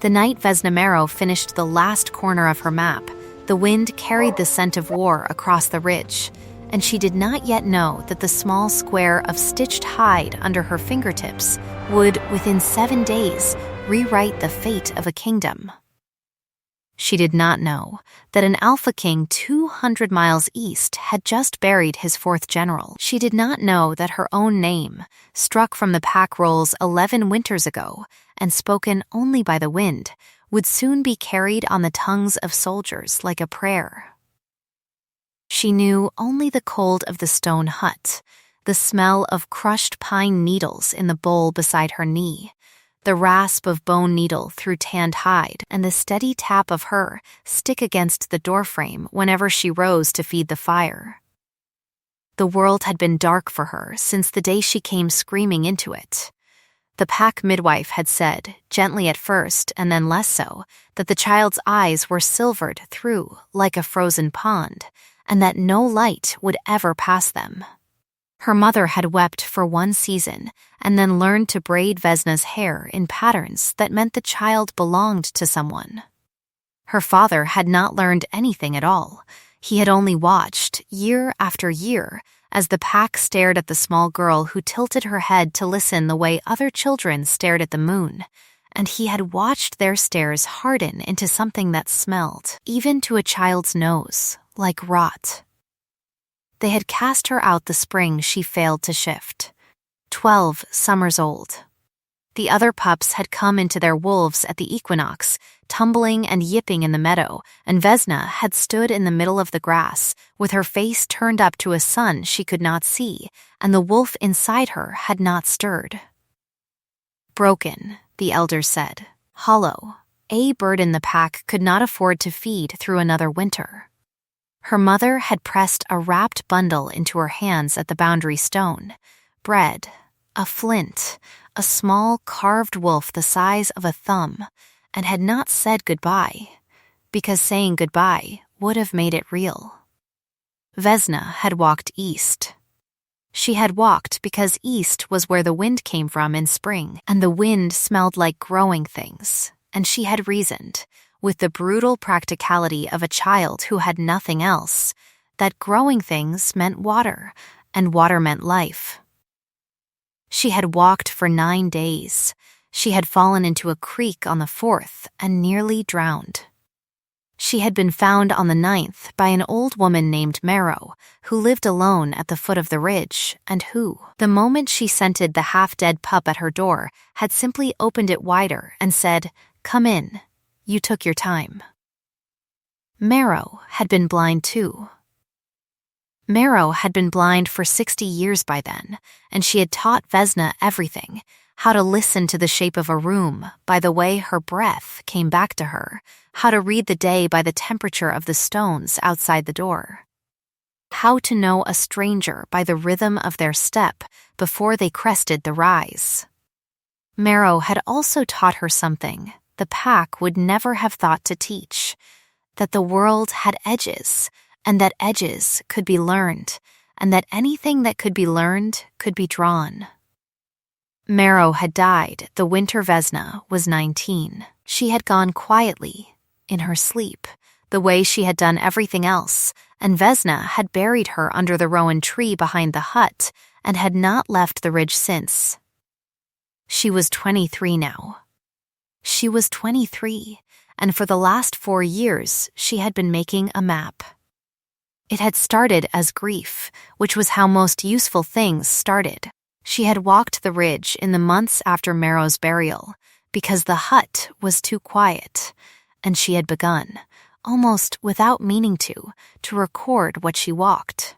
The night Vesna finished the last corner of her map, the wind carried the scent of war across the ridge, and she did not yet know that the small square of stitched hide under her fingertips would, within 7 days, rewrite the fate of a kingdom. She did not know that an Alpha King 200 miles east had just buried his 4th general. She did not know that her own name, struck from the pack rolls 11 winters ago and spoken only by the wind, would soon be carried on the tongues of soldiers like a prayer. She knew only the cold of the stone hut, the smell of crushed pine needles in the bowl beside her knee, the rasp of bone needle through tanned hide, and the steady tap of her stick against the doorframe whenever she rose to feed the fire. The world had been dark for her since the day she came screaming into it. The pack midwife had said, gently at first and then less so, that the child's eyes were silvered through like a frozen pond, and that no light would ever pass them. Her mother had wept for 1 season and then learned to braid Vesna's hair in patterns that meant the child belonged to someone. Her father had not learned anything at all. He had only watched, year after year, as the pack stared at the small girl who tilted her head to listen the way other children stared at the moon, and he had watched their stares harden into something that smelled, even to a child's nose, like rot. They had cast her out the spring she failed to shift. 12 summers old. The other pups had come into their wolves at the equinox, tumbling and yipping in the meadow, and Vesna had stood in the middle of the grass, with her face turned up to a sun she could not see, and the wolf inside her had not stirred. Broken, the elders said, hollow, a bird in the pack could not afford to feed through another winter. Her mother had pressed a wrapped bundle into her hands at the boundary stone, bread, a flint, a small carved wolf the size of a thumb, and had not said goodbye, because saying goodbye would have made it real. Vesna had walked east. She had walked because east was where the wind came from in spring, and the wind smelled like growing things, and she had reasoned, with the brutal practicality of a child who had nothing else, that growing things meant water, and water meant life. She had walked for 9 days. She had fallen into a creek on the 4th and nearly drowned. She had been found on the 9th by an old woman named Marrow, who lived alone at the foot of the ridge, and who, the moment she scented the half-dead pup at her door, had simply opened it wider and said, "Come in. You took your time." Marrow had been blind too. Marrow had been blind for 60 years by then, and she had taught Vesna everything, how to listen to the shape of a room by the way her breath came back to her, how to read the day by the temperature of the stones outside the door, how to know a stranger by the rhythm of their step before they crested the rise. Marrow had also taught her something the pack would never have thought to teach, that the world had edges, and that edges could be learned, and that anything that could be learned could be drawn. Marrow had died the winter Vesna was 19. She had gone quietly, in her sleep, the way she had done everything else, and Vesna had buried her under the rowan tree behind the hut and had not left the ridge since. She was 23 now. She was 23, and for the last 4 years she had been making a map. It had started as grief, which was how most useful things started. She had walked the ridge in the months after Marrow's burial, because the hut was too quiet, and she had begun, almost without meaning to record what she walked.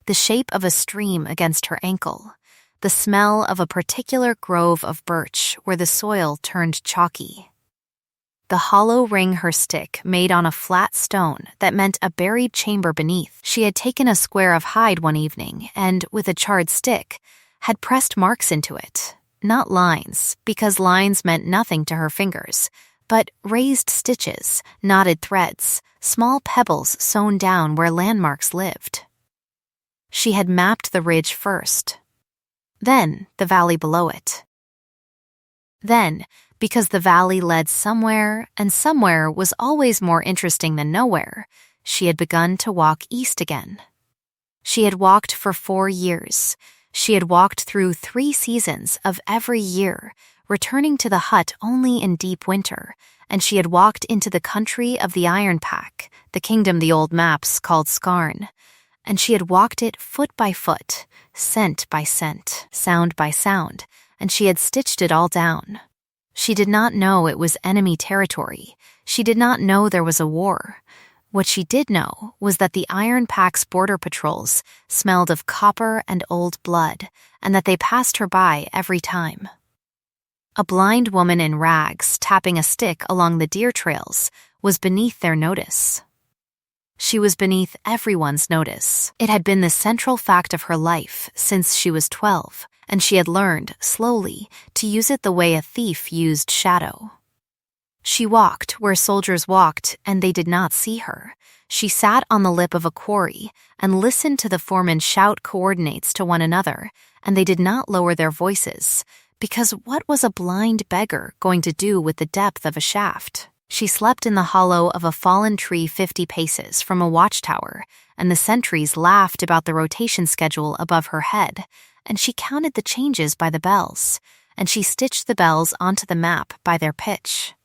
The shape of a stream against her ankle, the smell of a particular grove of birch where the soil turned chalky. The hollow ring her stick made on a flat stone that meant a buried chamber beneath. She had taken a square of hide one evening and, with a charred stick, had pressed marks into it. Not lines, because lines meant nothing to her fingers, but raised stitches, knotted threads, small pebbles sewn down where landmarks lived. She had mapped the ridge first, then the valley below it. Then Because the valley led somewhere, and somewhere was always more interesting than nowhere, she had begun to walk east again. She had walked for 4 years. She had walked through 3 seasons of every year, returning to the hut only in deep winter, and she had walked into the country of the Iron Pack, the kingdom the old maps called Skarn, and she had walked it foot by foot, scent by scent, sound by sound, and she had stitched it all down. She did not know it was enemy territory. She did not know there was a war. What she did know was that the Iron Pack's border patrols smelled of copper and old blood, and that they passed her by every time. A blind woman in rags tapping a stick along the deer trails was beneath their notice. She was beneath everyone's notice. It had been the central fact of her life since she was 12, and she had learned, slowly, to use it the way a thief used shadow. She walked where soldiers walked, and they did not see her. She sat on the lip of a quarry and listened to the foremen shout coordinates to one another, and they did not lower their voices, because what was a blind beggar going to do with the depth of a shaft? She slept in the hollow of a fallen tree 50 paces from a watchtower, and the sentries laughed about the rotation schedule above her head, and she counted the changes by the bells, and she stitched the bells onto the map by their pitch.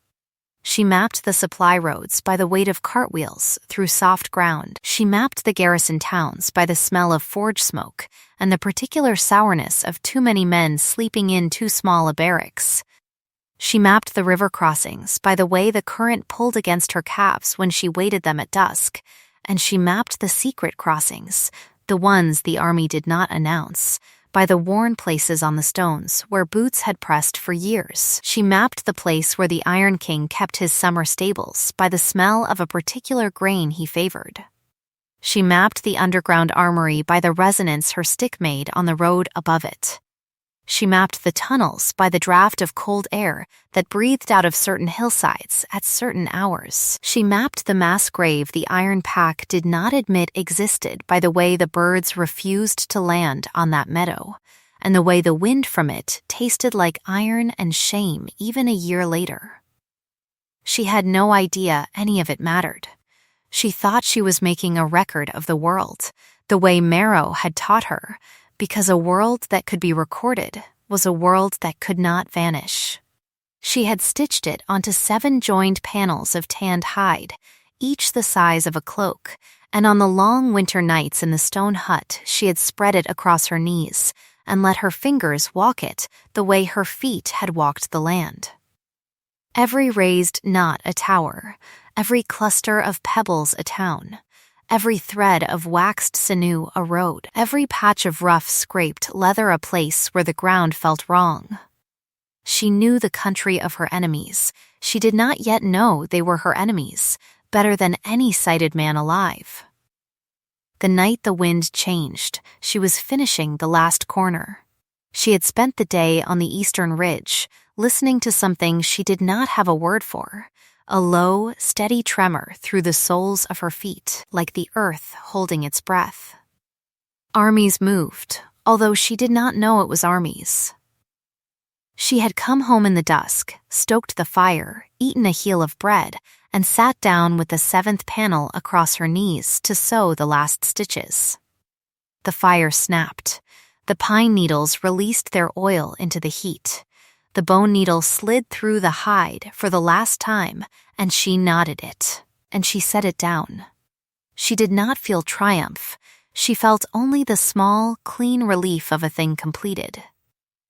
She mapped the supply roads by the weight of cartwheels through soft ground. She mapped the garrison towns by the smell of forge smoke and the particular sourness of too many men sleeping in too small a barracks. She mapped the river crossings by the way the current pulled against her calves when she waded them at dusk, and she mapped the secret crossings, the ones the army did not announce, by the worn places on the stones where boots had pressed for years. She mapped the place where the Iron King kept his summer stables by the smell of a particular grain he favored. She mapped the underground armory by the resonance her stick made on the road above it. She mapped the tunnels by the draft of cold air that breathed out of certain hillsides at certain hours. She mapped the mass grave the Iron Pack did not admit existed by the way the birds refused to land on that meadow, and the way the wind from it tasted like iron and shame even a year later. She had no idea any of it mattered. She thought she was making a record of the world, the way Marrow had taught her, because a world that could be recorded was a world that could not vanish. She had stitched it onto 7 joined panels of tanned hide, each the size of a cloak, and on the long winter nights in the stone hut she had spread it across her knees and let her fingers walk it the way her feet had walked the land. Every raised knot a tower, every cluster of pebbles a town, every thread of waxed sinew a road, every patch of rough scraped leather a place where the ground felt wrong. She knew the country of her enemies. She did not yet know they were her enemies, better than any sighted man alive. The night the wind changed, she was finishing the last corner. She had spent the day on the eastern ridge, listening to something she did not have a word for, a low, steady tremor through the soles of her feet, like the earth holding its breath. Armies moved, although she did not know it was armies. She had come home in the dusk, stoked the fire, eaten a heel of bread, and sat down with the 7th panel across her knees to sew the last stitches. The fire snapped. The pine needles released their oil into the heat. The bone needle slid through the hide for the last time, and she knotted it, and she set it down. She did not feel triumph. She felt only the small, clean relief of a thing completed.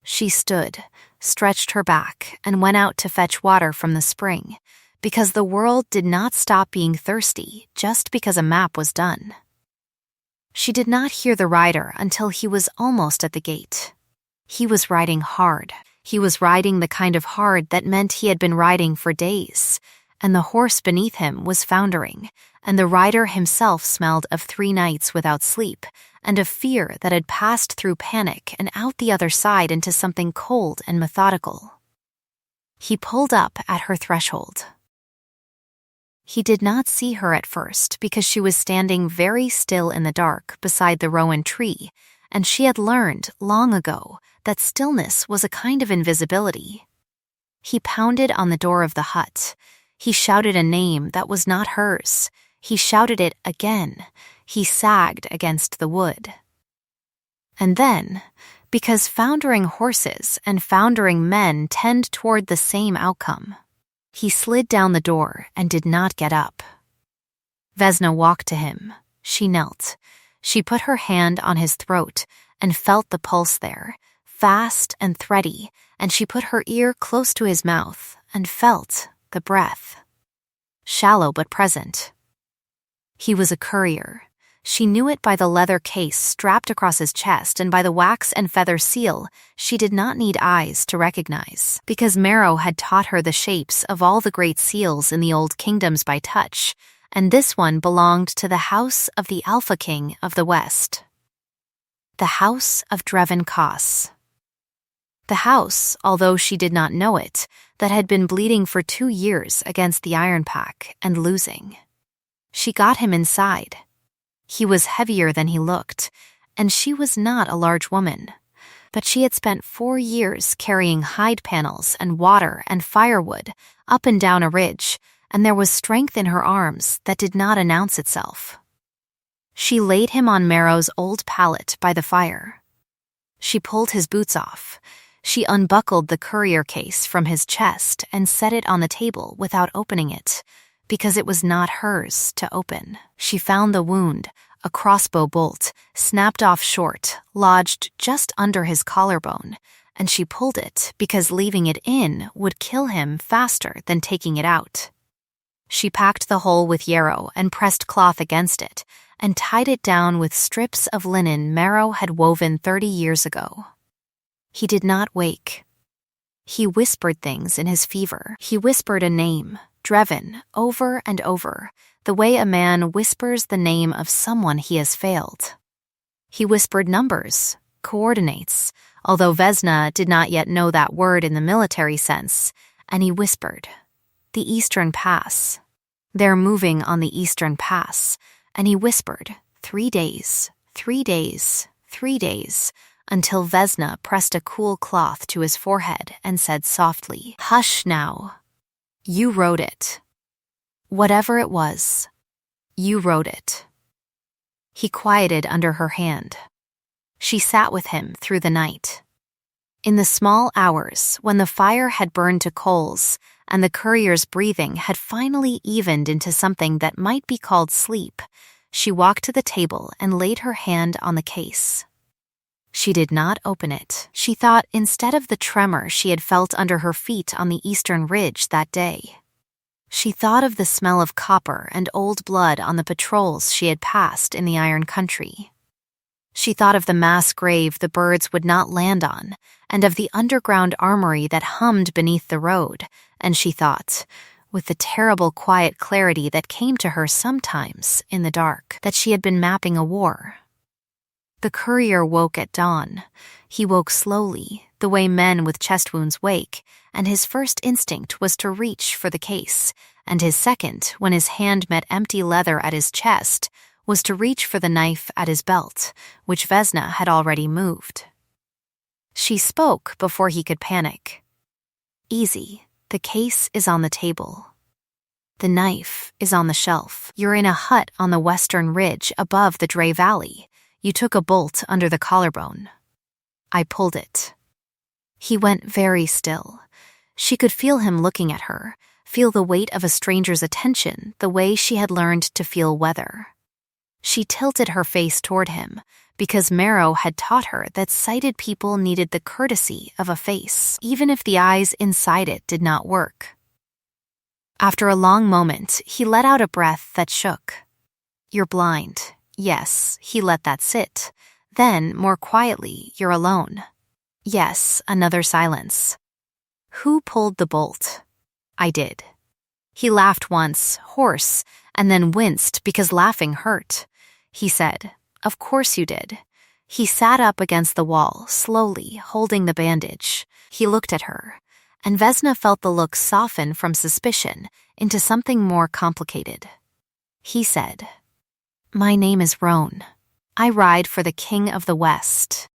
She stood, stretched her back, and went out to fetch water from the spring, because the world did not stop being thirsty just because a map was done. She did not hear the rider until he was almost at the gate. He was riding hard. He was riding the kind of hard that meant he had been riding for days, and the horse beneath him was foundering, and the rider himself smelled of 3 nights without sleep, and of fear that had passed through panic and out the other side into something cold and methodical. He pulled up at her threshold. He did not see her at first because she was standing very still in the dark beside the rowan tree, and she had learned long ago that stillness was a kind of invisibility. He pounded on the door of the hut. He shouted a name that was not hers. He shouted it again. He sagged against the wood. And then, because foundering horses and foundering men tend toward the same outcome, he slid down the door and did not get up. Vesna walked to him. She knelt. She put her hand on his throat and felt the pulse there, fast and thready, and she put her ear close to his mouth and felt the breath. Shallow but present. He was a courier. She knew it by the leather case strapped across his chest and by the wax and feather seal she did not need eyes to recognize, because Marrow had taught her the shapes of all the great seals in the old kingdoms by touch, and this one belonged to the house of the Alpha King of the West. The house of Dreven Koss. The house, although she did not know it, that had been bleeding for 2 years against the Iron Pack and losing. She got him inside. He was heavier than he looked, and she was not a large woman. But she had spent 4 years carrying hide panels and water and firewood up and down a ridge, and there was strength in her arms that did not announce itself. She laid him on Marrow's old pallet by the fire. She pulled his boots off. She unbuckled the courier case from his chest and set it on the table without opening it, because it was not hers to open. She found the wound, a crossbow bolt, snapped off short, lodged just under his collarbone, and she pulled it because leaving it in would kill him faster than taking it out. She packed the hole with yarrow and pressed cloth against it, and tied it down with strips of linen Marrow had woven 30 years ago. He did not wake. He whispered things in his fever. He whispered a name, Dreven, over and over, the way a man whispers the name of someone he has failed. He whispered numbers, coordinates, although Vesna did not yet know that word in the military sense, and he whispered, the Eastern Pass. They're moving on the Eastern Pass, and he whispered, 3 days, 3 days, 3 days, until Vesna pressed a cool cloth to his forehead and said softly, hush now. You wrote it. Whatever it was, you wrote it. He quieted under her hand. She sat with him through the night. In the small hours when the fire had burned to coals and the courier's breathing had finally evened into something that might be called sleep, she walked to the table and laid her hand on the case. She did not open it. She thought instead of the tremor she had felt under her feet on the eastern ridge that day. She thought of the smell of copper and old blood on the patrols she had passed in the Iron Country. She thought of the mass grave the birds would not land on, and of the underground armory that hummed beneath the road, and she thought, with the terrible quiet clarity that came to her sometimes in the dark, that she had been mapping a war. The courier woke at dawn. He woke slowly, the way men with chest wounds wake, and his first instinct was to reach for the case, and his second, when his hand met empty leather at his chest, was to reach for the knife at his belt, which Vesna had already moved. She spoke before he could panic. Easy, the case is on the table. The knife is on the shelf. You're in a hut on the western ridge above the Dray Valley. You took a bolt under the collarbone. I pulled it. He went very still. She could feel him looking at her, feel the weight of a stranger's attention the way she had learned to feel weather. She tilted her face toward him, because Marrow had taught her that sighted people needed the courtesy of a face, even if the eyes inside it did not work. After a long moment, he let out a breath that shook. You're blind. Yes, he let that sit. Then, more quietly, you're alone. Yes, another silence. Who pulled the bolt? I did. He laughed once, hoarse, and then winced because laughing hurt. He said, Of course you did. He sat up against the wall, slowly, holding the bandage. He looked at her, and Vesna felt the look soften from suspicion into something more complicated. He said, My name is Roan. I ride for the King of the West.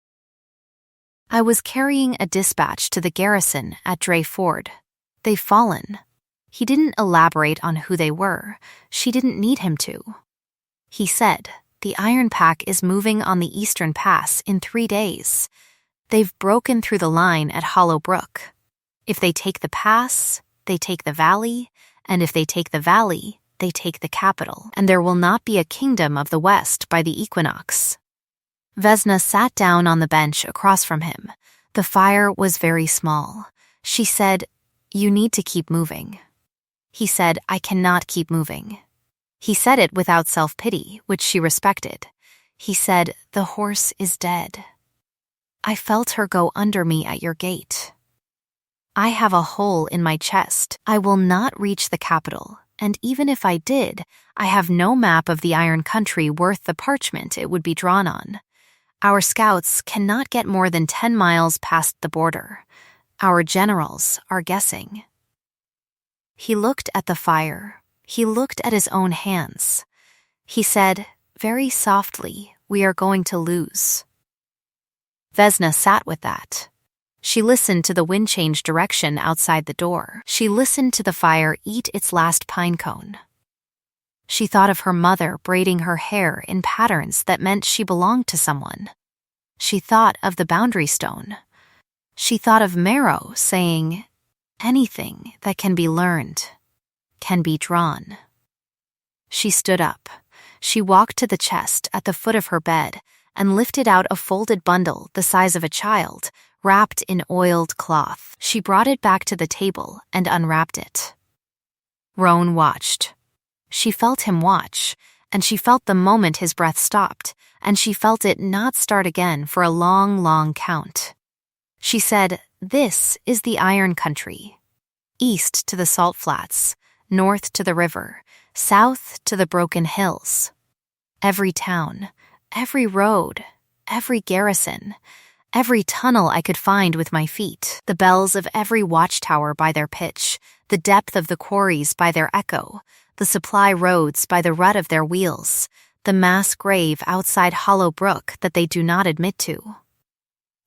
I was carrying a dispatch to the garrison at Dray Ford. They've fallen. He didn't elaborate on who they were. She didn't need him to. He said, the Iron Pack is moving on the Eastern Pass in 3 days. They've broken through the line at Hollow Brook. If they take the pass, they take the valley, and if they take the valley, they take the capital, and there will not be a kingdom of the West by the equinox. Vesna sat down on the bench across from him. The fire was very small. She said, "You need to keep moving." He said, "I cannot keep moving." He said it without self-pity, which she respected. He said, "The horse is dead. I felt her go under me at your gate. I have a hole in my chest. I will not reach the capital, and even if I did, I have no map of the Iron Country worth the parchment it would be drawn on. Our scouts cannot get more than 10 miles past the border. Our generals are guessing." He looked at the fire. He looked at his own hands. He said, very softly, "We are going to lose." Vesna sat with that. She listened to the wind change direction outside the door. She listened to the fire eat its last pine cone. She thought of her mother braiding her hair in patterns that meant she belonged to someone. She thought of the boundary stone. She thought of Marrow saying, "Anything that can be learned can be drawn." She stood up. She walked to the chest at the foot of her bed and lifted out a folded bundle the size of a child, wrapped in oiled cloth. She brought it back to the table and unwrapped it. Roan watched. She felt him watch, and she felt the moment his breath stopped, and she felt it not start again for a long, long count. She said, "This is the Iron Country. East to the salt flats, north to the river, south to the broken hills. Every town, every road, every garrison, every tunnel I could find with my feet, the bells of every watchtower by their pitch, the depth of the quarries by their echo, the supply roads by the rut of their wheels, the mass grave outside Hollow Brook that they do not admit to,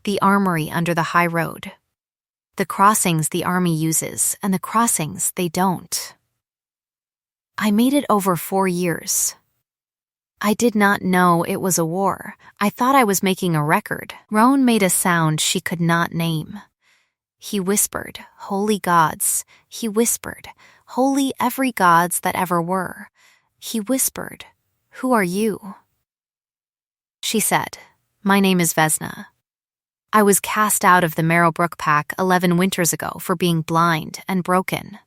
the armory under the high road, the crossings the army uses and the crossings they don't. I made it over 4 years. I did not know it was a war. I thought I was making a record." Roan made a sound she could not name. He whispered, "Holy gods." He whispered, "Holy every gods that ever were." He whispered, "Who are you?" She said, "My name is Vesna. I was cast out of the Marrowbrook Pack 11 winters ago for being blind and broken."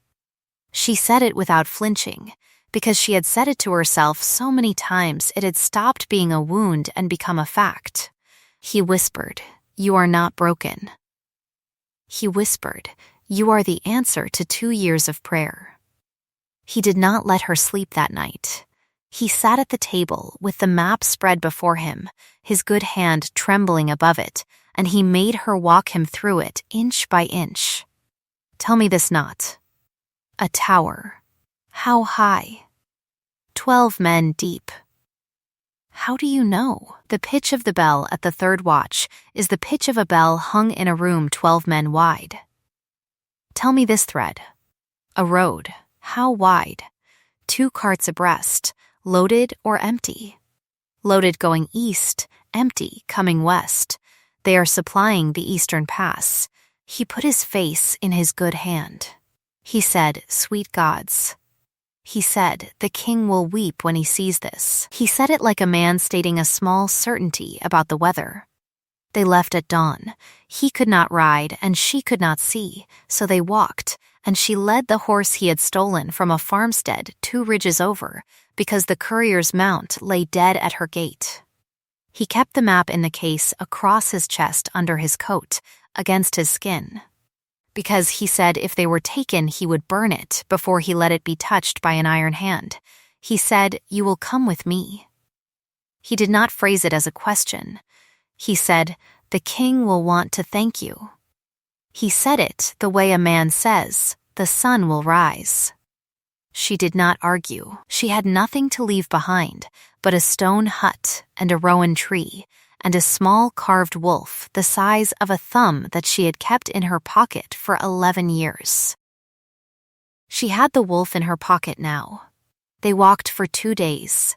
She said it without flinching, because she had said it to herself so many times it had stopped being a wound and become a fact. He whispered, "You are not broken." He whispered, "You are the answer to 2 years of prayer." He did not let her sleep that night. He sat at the table with the map spread before him, his good hand trembling above it, and he made her walk him through it inch by inch. "Tell me this knot. A tower. How high? 12 men deep. How do you know? The pitch of the bell at the third watch is the pitch of a bell hung in a room 12 men wide. Tell me this thread. A road. How wide? 2 carts abreast, loaded or empty? Loaded going east, empty coming west. They are supplying the Eastern Pass." He put his face in his good hand. He said, "Sweet gods." He said, "The king will weep when he sees this." He said it like a man stating a small certainty about the weather. They left at dawn. He could not ride and she could not see, so they walked, and she led the horse he had stolen from a farmstead 2 ridges over, because the courier's mount lay dead at her gate. He kept the map in the case across his chest under his coat, against his skin, because he said if they were taken he would burn it before he let it be touched by an iron hand. He said, "You will come with me." He did not phrase it as a question. He said, "The king will want to thank you." He said it the way a man says, "The sun will rise." She did not argue. She had nothing to leave behind but a stone hut and a rowan tree and a small carved wolf the size of a thumb that she had kept in her pocket for 11 years. She had the wolf in her pocket now. They walked for 2 days.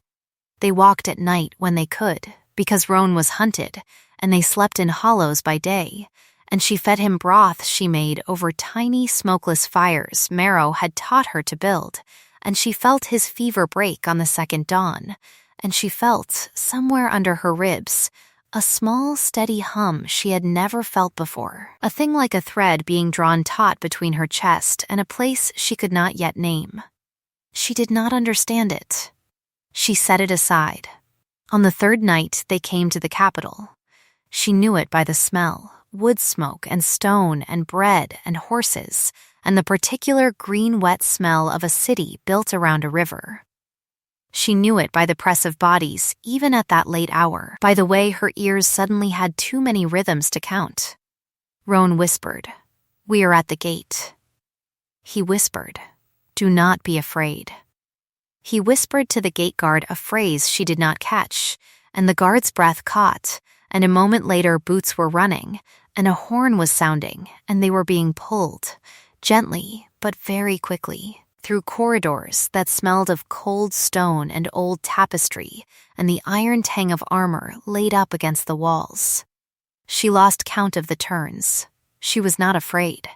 They walked at night when they could, because Roan was hunted, and they slept in hollows by day, and she fed him broth she made over tiny smokeless fires Marrow had taught her to build, and she felt his fever break on the second dawn, and she felt, somewhere under her ribs, a small, steady hum she had never felt before, a thing like a thread being drawn taut between her chest and a place she could not yet name. She did not understand it. She set it aside. On the third night, they came to the capital. She knew it by the smell, wood smoke and stone and bread and horses, and the particular green wet smell of a city built around a river. She knew it by the press of bodies, even at that late hour, by the way her ears suddenly had too many rhythms to count. Roan whispered, "We are at the gate." He whispered, "Do not be afraid." He whispered to the gate guard a phrase she did not catch, and the guard's breath caught, and a moment later boots were running, and a horn was sounding, and they were being pulled, gently but very quickly, through corridors that smelled of cold stone and old tapestry and the iron tang of armor laid up against the walls. She lost count of the turns. She was not afraid.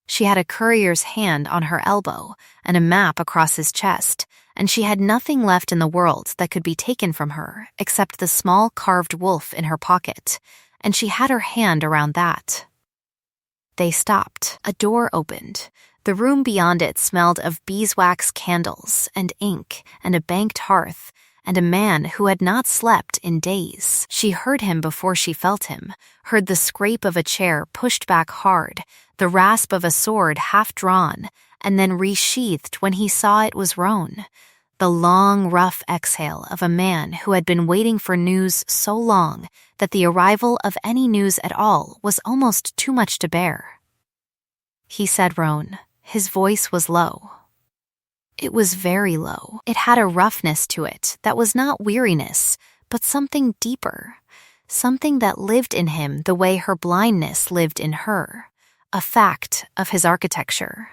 She had a courier's hand on her elbow and a map across his chest, and she had nothing left in the world that could be taken from her except the small carved wolf in her pocket, and she had her hand around that. They stopped. A door opened. The room beyond it smelled of beeswax candles and ink and a banked hearth and a man who had not slept in days. She heard him before she felt him, heard the scrape of a chair pushed back hard, the rasp of a sword half drawn, and then resheathed when he saw it was Roan, the long, rough exhale of a man who had been waiting for news so long that the arrival of any news at all was almost too much to bear. He said Roan. His voice was low. It was very low. It had a roughness to it that was not weariness, but something deeper, something that lived in him the way her blindness lived in her, a fact of his architecture.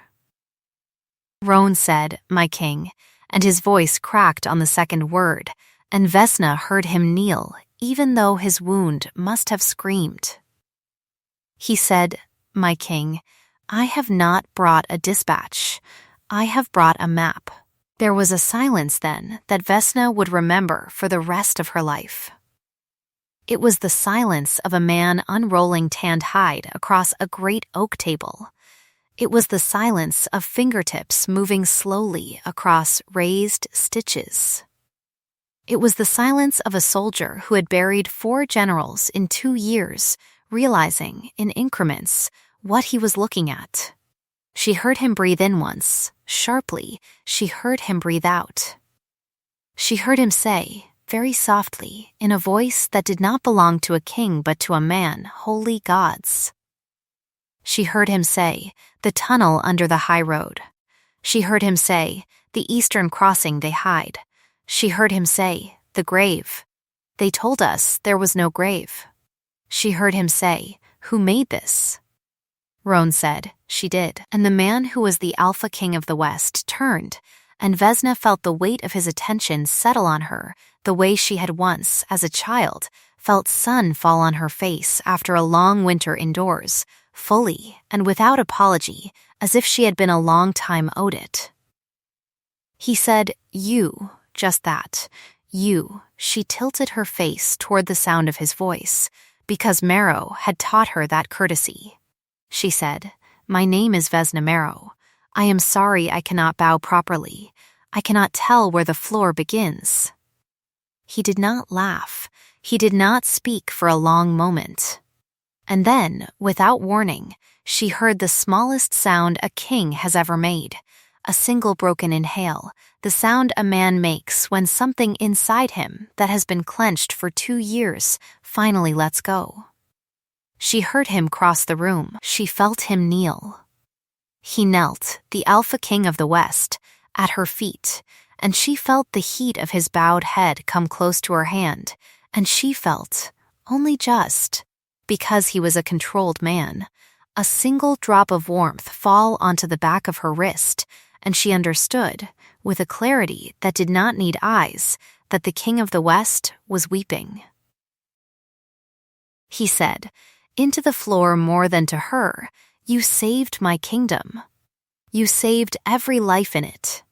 Roan said, "My king," and his voice cracked on the second word, and Vesna heard him kneel, even though his wound must have screamed. He said, "My king, I have not brought a dispatch. I have brought a map." There was a silence then that Vesna would remember for the rest of her life. It was the silence of a man unrolling tanned hide across a great oak table. It was the silence of fingertips moving slowly across raised stitches. It was the silence of a soldier who had buried 4 generals in 2 years, realizing, in increments, what he was looking at. She heard him breathe in once. Sharply, she heard him breathe out. She heard him say, very softly, in a voice that did not belong to a king but to a man, "Holy gods." She heard him say, "The tunnel under the high road." She heard him say, "The eastern crossing they hide." She heard him say, "The grave. They told us there was no grave." She heard him say, "Who made this?" Roan said, "She did." And the man who was the Alpha King of the West turned, and Vesna felt the weight of his attention settle on her the way she had once, as a child, felt sun fall on her face after a long winter indoors, fully and without apology, as if she had been a long time owed it. He said, "You," just that, "you." She tilted her face toward the sound of his voice, because Marrow had taught her that courtesy. She said, "My name is Vesna Marrow. I am sorry I cannot bow properly. I cannot tell where the floor begins." He did not laugh. He did not speak for a long moment. And then, without warning, she heard the smallest sound a king has ever made, a single broken inhale, the sound a man makes when something inside him that has been clenched for 2 years finally lets go. She heard him cross the room. She felt him kneel. He knelt, the Alpha King of the West, at her feet, and she felt the heat of his bowed head come close to her hand, and she felt, only just, because he was a controlled man, a single drop of warmth fall onto the back of her wrist, and she understood, with a clarity that did not need eyes, that the king of the West was weeping. He said, "Into the floor more than to her, you saved my kingdom. You saved every life in it.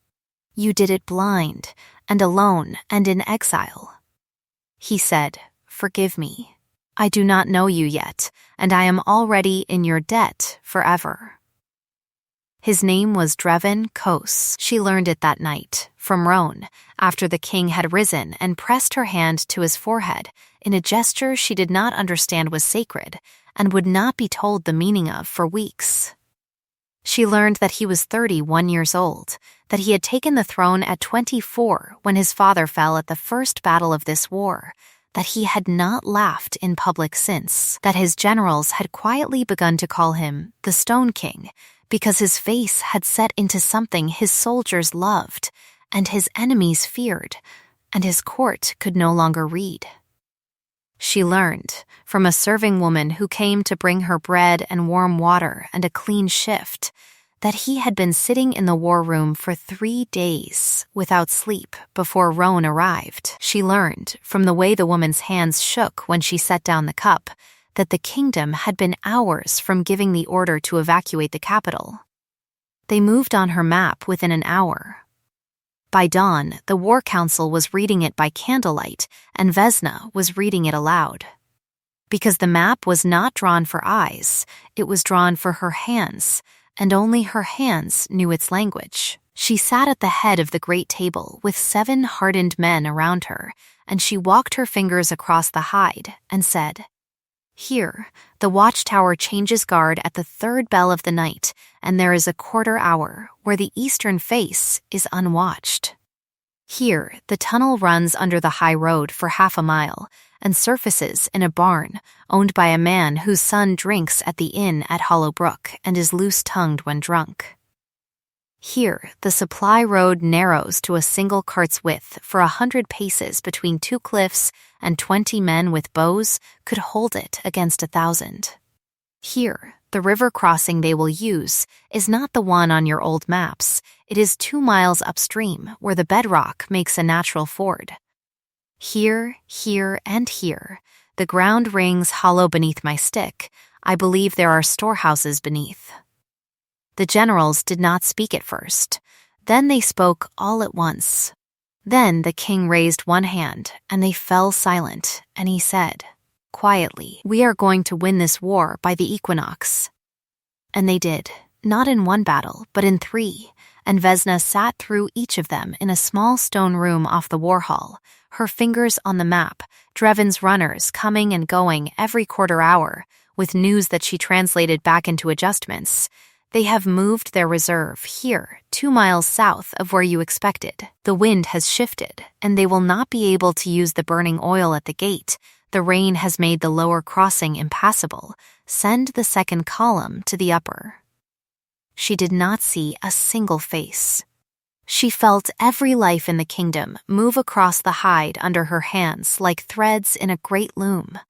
You did it blind, and alone, and in exile." He said, "Forgive me. I do not know you yet, and I am already in your debt forever." His name was Drevin Kos. She learned it that night, from Roan, after the king had risen and pressed her hand to his forehead in a gesture she did not understand was sacred and would not be told the meaning of for weeks. She learned that he was 31 years old, that he had taken the throne at 24 when his father fell at the first battle of this war, that he had not laughed in public since, that his generals had quietly begun to call him the Stone King because his face had set into something his soldiers loved and his enemies feared, and his court could no longer read. She learned, from a serving woman who came to bring her bread and warm water and a clean shift, that he had been sitting in the war room for 3 days without sleep before Roan arrived. She learned, from the way the woman's hands shook when she set down the cup, that the kingdom had been hours from giving the order to evacuate the capital. They moved on her map within an hour. By dawn, the War Council was reading it by candlelight, and Vesna was reading it aloud. Because the map was not drawn for eyes, it was drawn for her hands, and only her hands knew its language. She sat at the head of the great table with 7 hardened men around her, and she walked her fingers across the hide and said, "Here, the watchtower changes guard at the 3rd bell of the night, and there is a quarter hour where the eastern face is unwatched. Here, the tunnel runs under the high road for half a mile and surfaces in a barn owned by a man whose son drinks at the inn at Hollow Brook and is loose-tongued when drunk. Here, the supply road narrows to a single cart's width for 100 paces between 2 cliffs, and 20 men with bows could hold it against 1,000. Here, the river crossing they will use is not the one on your old maps. It is 2 miles upstream, where the bedrock makes a natural ford. Here, and here, the ground rings hollow beneath my stick. I believe there are storehouses beneath." The generals did not speak at first. Then they spoke all at once. Then the king raised one hand, and they fell silent, and he said, quietly, "We are going to win this war by the equinox." And they did, not in 1 battle, but in 3, and Vesna sat through each of them in a small stone room off the war hall, her fingers on the map, Drevin's runners coming and going every quarter hour, with news that she translated back into adjustments. "They have moved their reserve here, 2 miles south of where you expected. The wind has shifted, and they will not be able to use the burning oil at the gate. The rain has made the lower crossing impassable. Send the 2nd column to the upper." She did not see a single face. She felt every life in the kingdom move across the hide under her hands like threads in a great loom,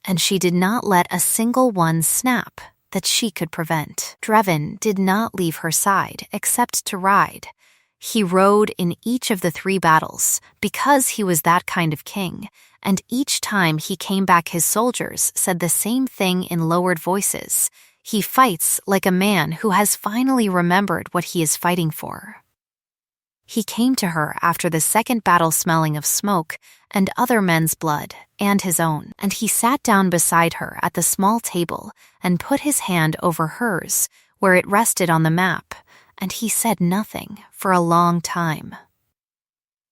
and she did not let a single one snap that she could prevent. Drevin did not leave her side except to ride. He rode in each of the 3 battles because he was that kind of king, and each time he came back his soldiers said the same thing in lowered voices. He fights like a man who has finally remembered what he is fighting for. He came to her after the 2nd battle smelling of smoke and other men's blood and his own, and he sat down beside her at the small table and put his hand over hers where it rested on the map, and he said nothing for a long time.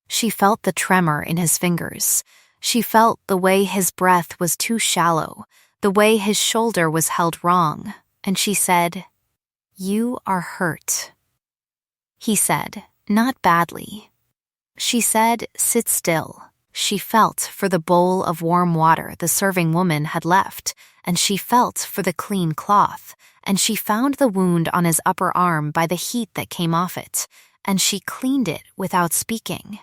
She felt the tremor in his fingers. She felt the way his breath was too shallow, the way his shoulder was held wrong, and she said, "You are hurt." He said, "Not badly." She said, "Sit still." She felt for the bowl of warm water the serving woman had left, and she felt for the clean cloth, and she found the wound on his upper arm by the heat that came off it, and she cleaned it without speaking.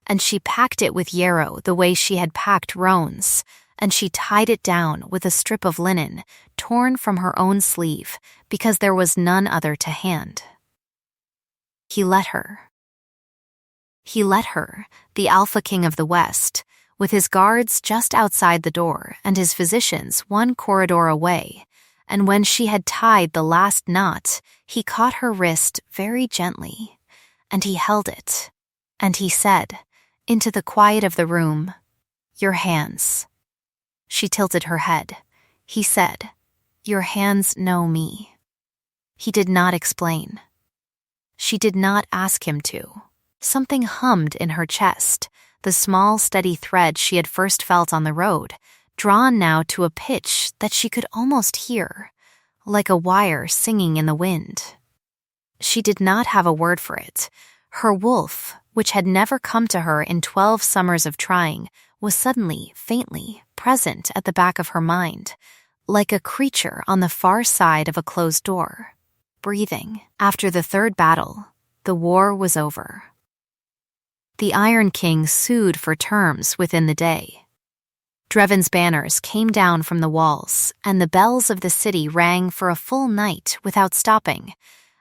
And she packed it with yarrow the way she had packed Roan's, and she tied it down with a strip of linen torn from her own sleeve because there was none other to hand. He let her. He let her, the Alpha King of the West, with his guards just outside the door and his physicians one corridor away, and when she had tied the last knot, he caught her wrist very gently, and he held it, and he said, into the quiet of the room, "Your hands." She tilted her head. He said, "Your hands know me." He did not explain. She did not ask him to. Something hummed in her chest, the small, steady thread she had first felt on the road, drawn now to a pitch that she could almost hear, like a wire singing in the wind. She did not have a word for it. Her wolf, which had never come to her in 12 summers of trying, was suddenly, faintly, present at the back of her mind, like a creature on the far side of a closed door, breathing. After the third battle, the war was over. The Iron King sued for terms within the day. Dreven's banners came down from the walls, and the bells of the city rang for a full night without stopping,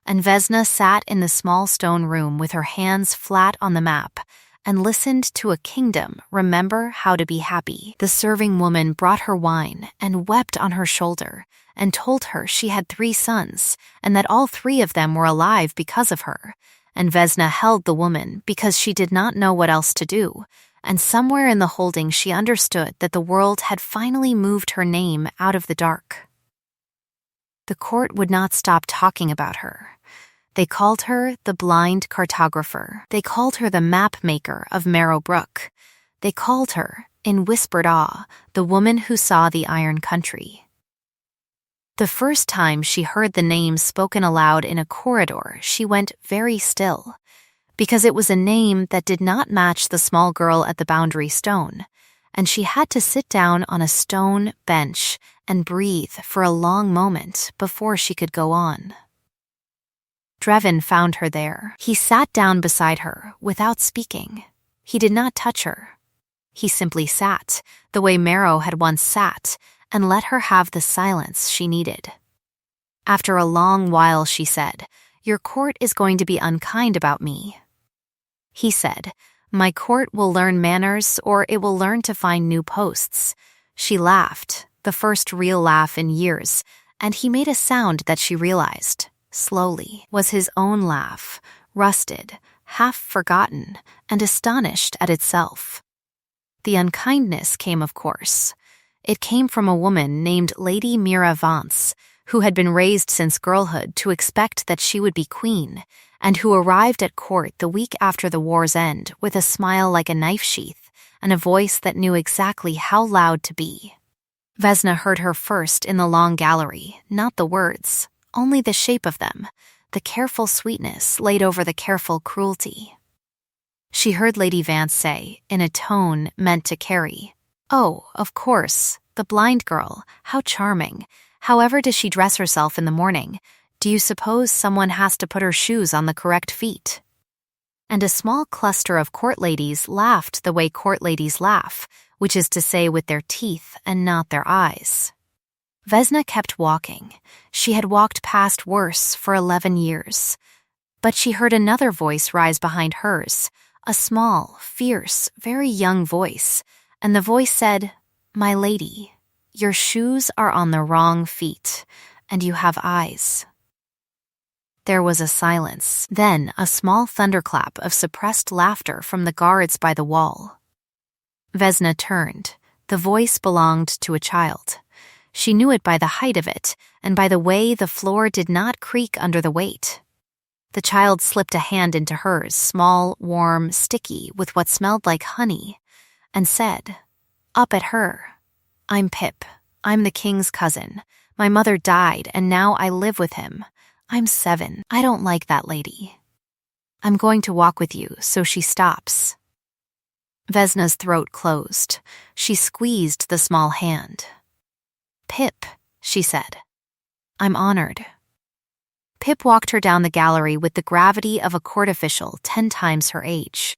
and Vesna sat in the small stone room with her hands flat on the map and listened to a kingdom remember how to be happy. The serving woman brought her wine and wept on her shoulder and told her she had 3 sons and that all 3 of them were alive because of her, and Vesna held the woman because she did not know what else to do, and somewhere in the holding she understood that the world had finally moved her name out of the dark. The court would not stop talking about her. They called her the blind cartographer. They called her the map maker of Marrow Brook. They called her, in whispered awe, the woman who saw the Iron Country. The first time she heard the name spoken aloud in a corridor, she went very still, because it was a name that did not match the small girl at the boundary stone, and she had to sit down on a stone bench and breathe for a long moment before she could go on. Dreven found her there. He sat down beside her without speaking. He did not touch her. He simply sat, the way Marrow had once sat, and let her have the silence she needed. After a long while she said, "Your court is going to be unkind about me." He said, "My court will learn manners or it will learn to find new posts." She laughed, the first real laugh in years, and he made a sound that she realized, slowly, was his own laugh, rusted, half forgotten, and astonished at itself. The unkindness came, of course. It came from a woman named Lady Mira Vance, who had been raised since girlhood to expect that she would be queen, and who arrived at court the week after the war's end with a smile like a knife sheath and a voice that knew exactly how loud to be. Vesna heard her first in the long gallery, not the words, only the shape of them, the careful sweetness laid over the careful cruelty. She heard Lady Vance say, in a tone meant to carry, "Oh, of course, the blind girl, how charming. However does she dress herself in the morning? Do you suppose someone has to put her shoes on the correct feet?" And a small cluster of court ladies laughed the way court ladies laugh, which is to say with their teeth and not their eyes. Vesna kept walking. She had walked past worse for 11 years. But she heard another voice rise behind hers, a small, fierce, very young voice, and the voice said, "My lady, your shoes are on the wrong feet, and you have eyes." There was a silence, then a small thunderclap of suppressed laughter from the guards by the wall. Vesna turned. The voice belonged to a child. She knew it by the height of it, and by the way the floor did not creak under the weight. The child slipped a hand into hers, small, warm, sticky, with what smelled like honey, and said, up at her, "I'm Pip. I'm the king's cousin. My mother died, and now I live with him. I'm 7. I don't like that lady. I'm going to walk with you," so she stops. Vesna's throat closed. She squeezed the small hand. "Pip," she said. "I'm honored." Pip walked her down the gallery with the gravity of a court official 10 times her age.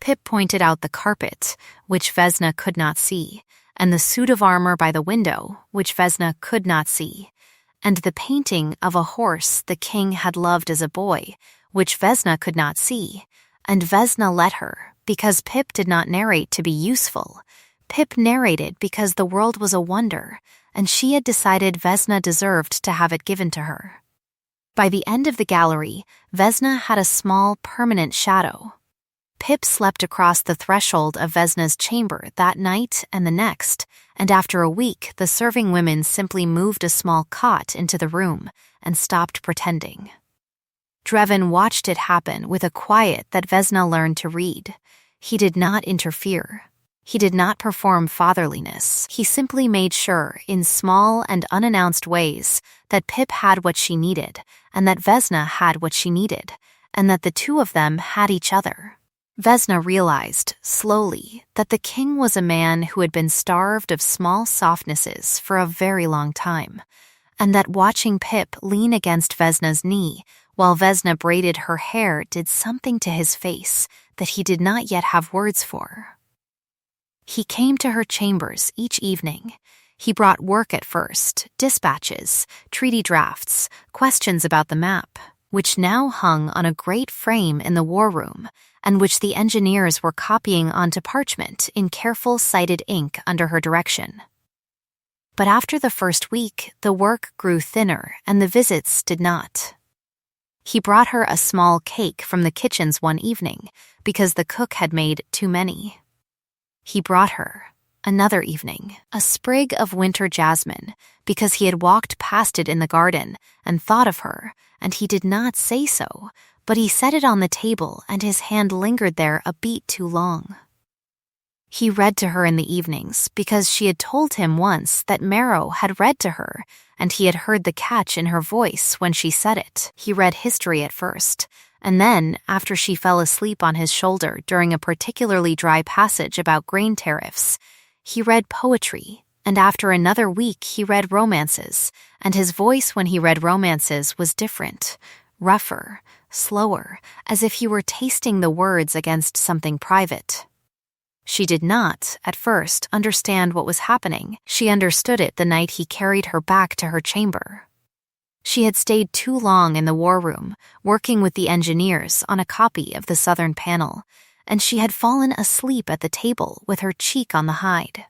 Pip pointed out the carpet, which Vesna could not see, and the suit of armor by the window, which Vesna could not see, and the painting of a horse the king had loved as a boy, which Vesna could not see, and Vesna let her, because Pip did not narrate to be useful. Pip narrated because the world was a wonder, and she had decided Vesna deserved to have it given to her. By the end of the gallery, Vesna had a small, permanent shadow. Pip slept across the threshold of Vesna's chamber that night and the next, and after a week, the serving women simply moved a small cot into the room and stopped pretending. Drevin watched it happen with a quiet that Vesna learned to read. He did not interfere. He did not perform fatherliness. He simply made sure, in small and unannounced ways, that Pip had what she needed, and that Vesna had what she needed, and that the two of them had each other. Vesna realized, slowly, that the king was a man who had been starved of small softnesses for a very long time, and that watching Pip lean against Vesna's knee while Vesna braided her hair did something to his face that he did not yet have words for. He came to her chambers each evening. He brought work at first, dispatches, treaty drafts, questions about the map, which now hung on a great frame in the war room, and which the engineers were copying onto parchment in careful sighted ink under her direction. But after the first week, the work grew thinner and the visits did not. He brought her a small cake from the kitchens one evening because the cook had made too many. He brought her, another evening, a sprig of winter jasmine because he had walked past it in the garden and thought of her, and he did not say so, but he set it on the table and his hand lingered there a beat too long. He read to her in the evenings because she had told him once that Marrow had read to her, and he had heard the catch in her voice when she said it. He read history at first, and then, after she fell asleep on his shoulder during a particularly dry passage about grain tariffs, he read poetry, and after another week he read romances, and his voice when he read romances was different, rougher, slower, as if he were tasting the words against something private. She did not, at first, understand what was happening. She understood it the night he carried her back to her chamber. She had stayed too long in the war room, working with the engineers on a copy of the southern panel, and she had fallen asleep at the table with her cheek on the hide.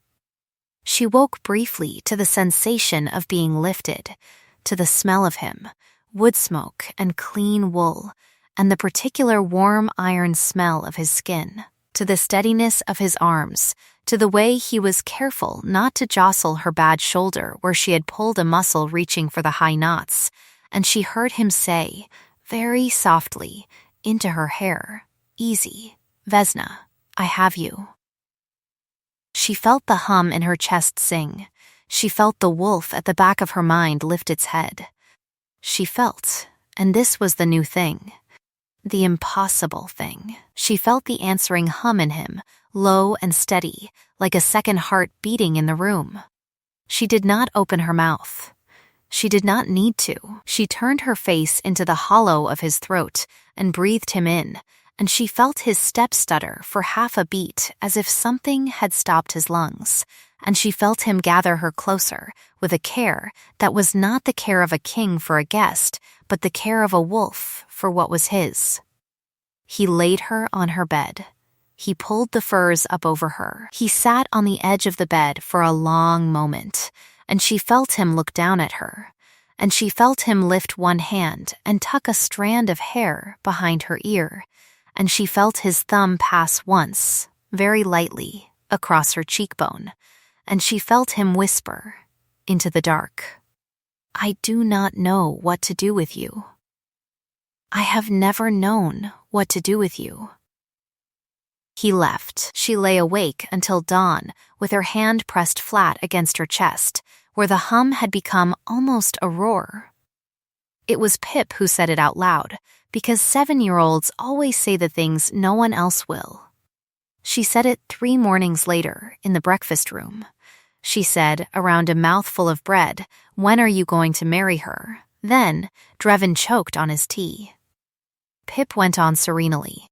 She woke briefly to the sensation of being lifted, to the smell of him, wood smoke and clean wool, and the particular warm iron smell of his skin, to the steadiness of his arms, to the way he was careful not to jostle her bad shoulder where she had pulled a muscle reaching for the high knots, and she heard him say, very softly, into her hair, "Easy, Vesna, I have you." She felt the hum in her chest sing. She felt the wolf at the back of her mind lift its head. She felt, and this was the new thing, the impossible thing. She felt the answering hum in him, low and steady, like a second heart beating in the room. She did not open her mouth. She did not need to. She turned her face into the hollow of his throat and breathed him in, and she felt his step stutter for half a beat as if something had stopped his lungs, and she felt him gather her closer with a care that was not the care of a king for a guest, but the care of a wolf for what was his. He laid her on her bed. He pulled the furs up over her. He sat on the edge of the bed for a long moment, and she felt him look down at her, and she felt him lift one hand and tuck a strand of hair behind her ear, and she felt his thumb pass once, very lightly, across her cheekbone, and she felt him whisper, into the dark, "I do not know what to do with you. I have never known what to do with you." He left. She lay awake until dawn, with her hand pressed flat against her chest, where the hum had become almost a roar. It was Pip who said it out loud, because 7-year-olds always say the things no one else will. She said it 3 mornings later, in the breakfast room. She said, around a mouthful of bread, "When are you going to marry her?" Then, Drevin choked on his tea. Pip went on serenely.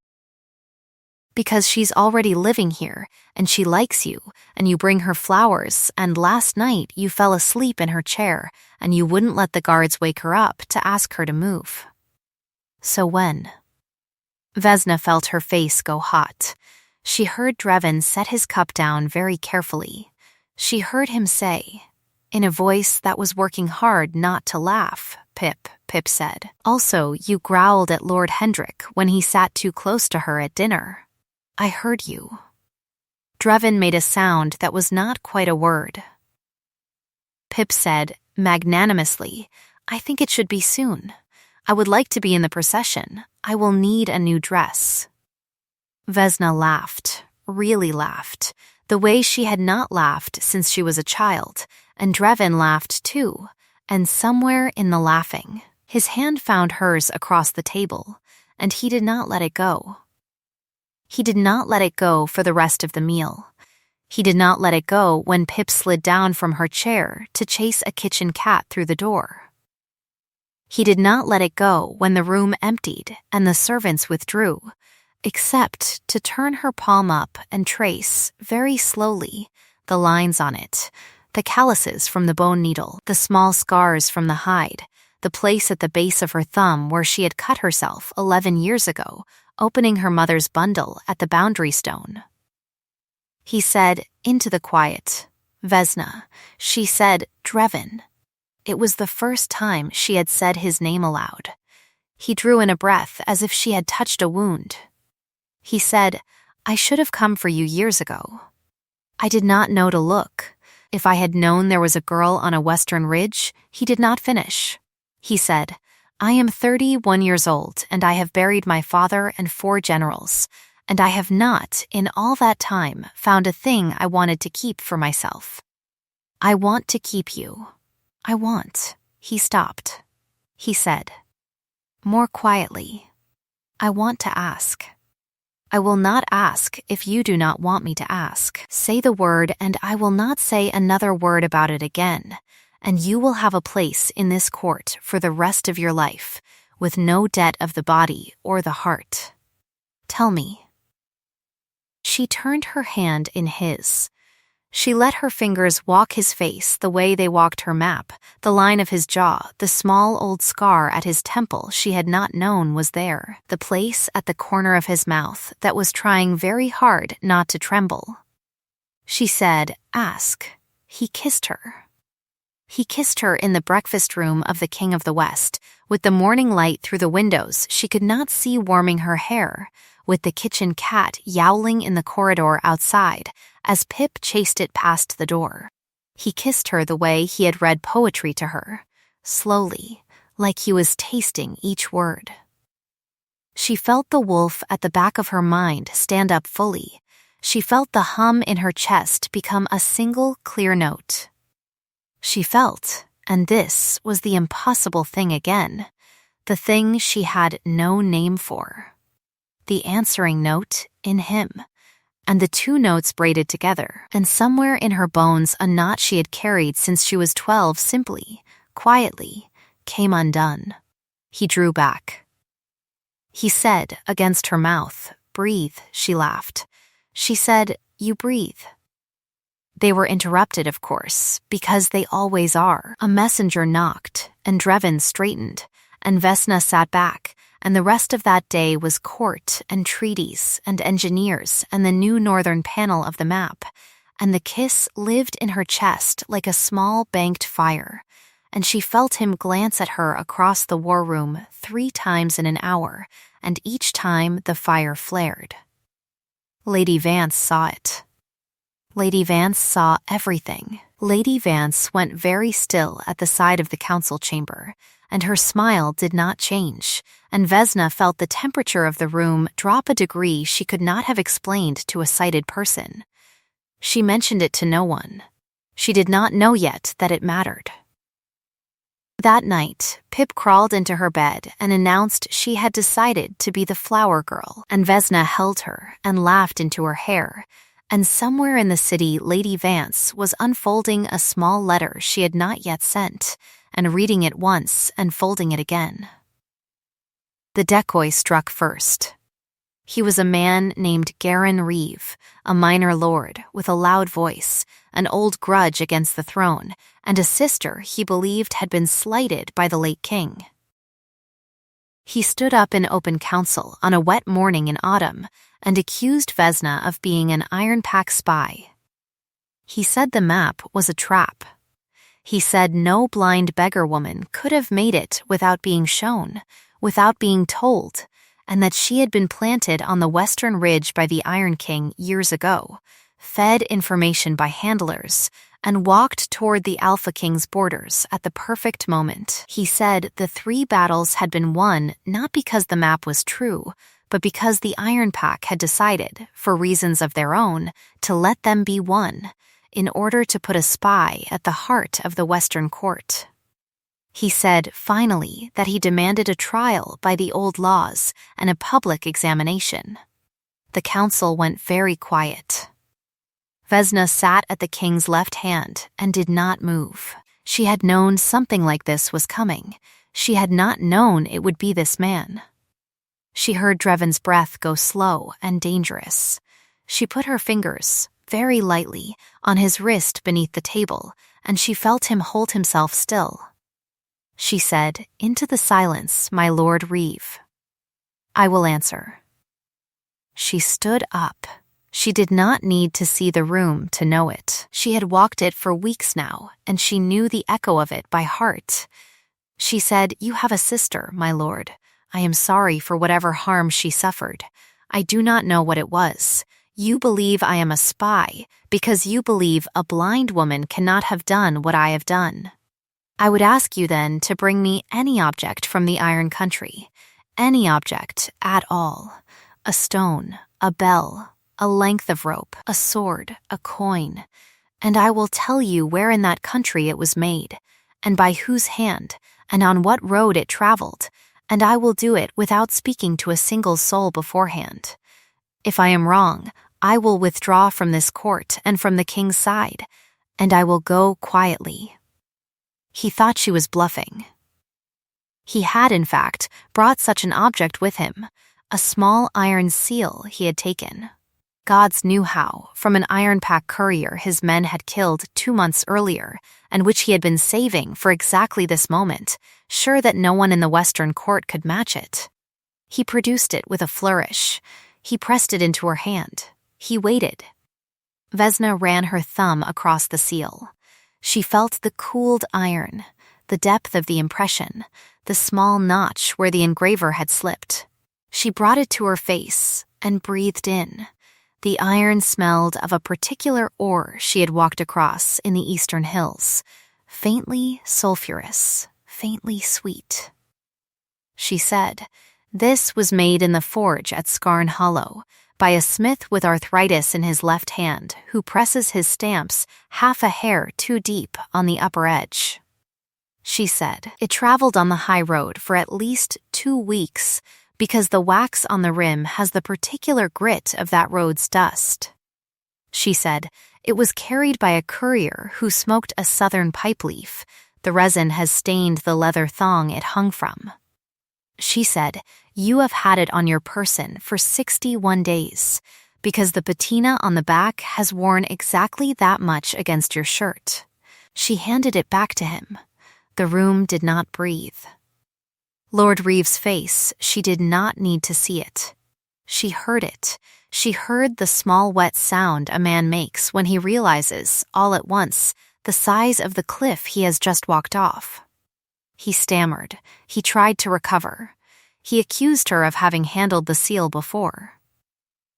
"Because she's already living here, and she likes you, and you bring her flowers, and last night you fell asleep in her chair, and you wouldn't let the guards wake her up to ask her to move." So when? Vesna felt her face go hot. She heard Drevin set his cup down very carefully. She heard him say, in a voice that was working hard not to laugh, Pip said. Also, you growled at Lord Hendrik when he sat too close to her at dinner. I heard you. Drevin made a sound that was not quite a word. Pip said, magnanimously, I think it should be soon. I would like to be in the procession. I will need a new dress. Vesna laughed, really laughed, the way she had not laughed since she was a child, and Drevin laughed too, and somewhere in the laughing, his hand found hers across the table, and he did not let it go. He did not let it go for the rest of the meal. He did not let it go when Pip slid down from her chair to chase a kitchen cat through the door. He did not let it go when the room emptied and the servants withdrew, except to turn her palm up and trace, very slowly, the lines on it, the calluses from the bone needle, the small scars from the hide, the place at the base of her thumb where she had cut herself 11 years ago, opening her mother's bundle at the boundary stone. He said, into the quiet, Vesna. She said, Drevin. It was the first time she had said his name aloud. He drew in a breath as if she had touched a wound. He said, I should have come for you years ago. I did not know to look. If I had known there was a girl on a western ridge, he did not finish. He said, I am 31 years old, and I have buried my father and 4 generals, and I have not, in all that time, found a thing I wanted to keep for myself. I want to keep you. I want. He stopped. He said, more quietly, I want to ask. I will not ask if you do not want me to ask. Say the word, and I will not say another word about it again, and you will have a place in this court for the rest of your life, with no debt of the body or the heart. Tell me. She turned her hand in his. She let her fingers walk his face the way they walked her map, the line of his jaw, the small old scar at his temple she had not known was there, the place at the corner of his mouth that was trying very hard not to tremble. She said, ask. He kissed her. He kissed her in the breakfast room of the King of the West, with the morning light through the windows she could not see warming her hair, with the kitchen cat yowling in the corridor outside as Pip chased it past the door. He kissed her the way he had read poetry to her, slowly, like he was tasting each word. She felt the wolf at the back of her mind stand up fully. She felt the hum in her chest become a single clear note. She felt, and this was the impossible thing again, the thing she had no name for. The answering note in him, and the 2 notes braided together, and somewhere in her bones a knot she had carried since she was 12 simply, quietly, came undone. He drew back. He said, against her mouth, breathe, she laughed. She said, you breathe. They were interrupted, of course, because they always are. A messenger knocked, and Drevin straightened, and Vesna sat back, and the rest of that day was court and treaties and engineers and the new northern panel of the map, and the kiss lived in her chest like a small banked fire, and she felt him glance at her across the war room 3 times in an hour, and each time the fire flared. Lady Vance saw it. Lady Vance saw everything. Lady Vance went very still at the side of the council chamber, and her smile did not change, and Vesna felt the temperature of the room drop a degree she could not have explained to a sighted person. She mentioned it to no one. She did not know yet that it mattered. That night, Pip crawled into her bed and announced she had decided to be the flower girl, and Vesna held her and laughed into her hair, and somewhere in the city Lady Vance was unfolding a small letter she had not yet sent, and reading it once and folding it again. The decoy struck first. He was a man named Garin Reeve, a minor lord with a loud voice, an old grudge against the throne, and a sister he believed had been slighted by the late king. He stood up in open council on a wet morning in autumn and accused Vesna of being an Iron Pack spy. He said the map was a trap. He said no blind beggar woman could have made it without being shown, without being told, and that she had been planted on the western ridge by the Iron King years ago, fed information by handlers, and walked toward the Alpha King's borders at the perfect moment. He said the 3 battles had been won not because the map was true, but because the Iron Pack had decided, for reasons of their own, to let them be won, in order to put a spy at the heart of the Western Court. He said, finally, that he demanded a trial by the old laws and a public examination. The council went very quiet. Vesna sat at the king's left hand and did not move. She had known something like this was coming. She had not known it would be this man. She heard Dreven's breath go slow and dangerous. She put her fingers, very lightly, on his wrist beneath the table, and she felt him hold himself still. She said, "Into the silence, my Lord Reeve. I will answer." She stood up. She did not need to see the room to know it. She had walked it for weeks now, and she knew the echo of it by heart. She said, "You have a sister, my lord. I am sorry for whatever harm she suffered. I do not know what it was. You believe I am a spy because you believe a blind woman cannot have done what I have done. I would ask you then to bring me any object from the Iron Country, any object at all, a stone, a bell, a length of rope, a sword, a coin, and I will tell you where in that country it was made, and by whose hand, and on what road it traveled, and I will do it without speaking to a single soul beforehand. If I am wrong, I will withdraw from this court and from the king's side, and I will go quietly." He thought she was bluffing. He had, in fact, brought such an object with him, a small iron seal he had taken. Gods knew how, from an Iron Pack courier his men had killed 2 months earlier, and which he had been saving for exactly this moment, sure that no one in the Western Court could match it. He produced it with a flourish. He pressed it into her hand. He waited. Vesna ran her thumb across the seal. She felt the cooled iron, the depth of the impression, the small notch where the engraver had slipped. She brought it to her face and breathed in. The iron smelled of a particular ore she had walked across in the eastern hills, faintly sulphurous, faintly sweet. She said, "This was made in the forge at Scarn Hollow, by a smith with arthritis in his left hand who presses his stamps half a hair too deep on the upper edge." She said, "It traveled on the high road for at least 2 weeks because the wax on the rim has the particular grit of that road's dust." She said, "It was carried by a courier who smoked a southern pipe leaf. The resin has stained the leather thong it hung from." She said, "You have had it on your person for 61 days, because the patina on the back has worn exactly that much against your shirt." She handed it back to him. The room did not breathe. Lord Reeve's face, she did not need to see it. She heard it. She heard the small wet sound a man makes when he realizes, all at once, the size of the cliff he has just walked off. He stammered. He tried to recover. He accused her of having handled the seal before.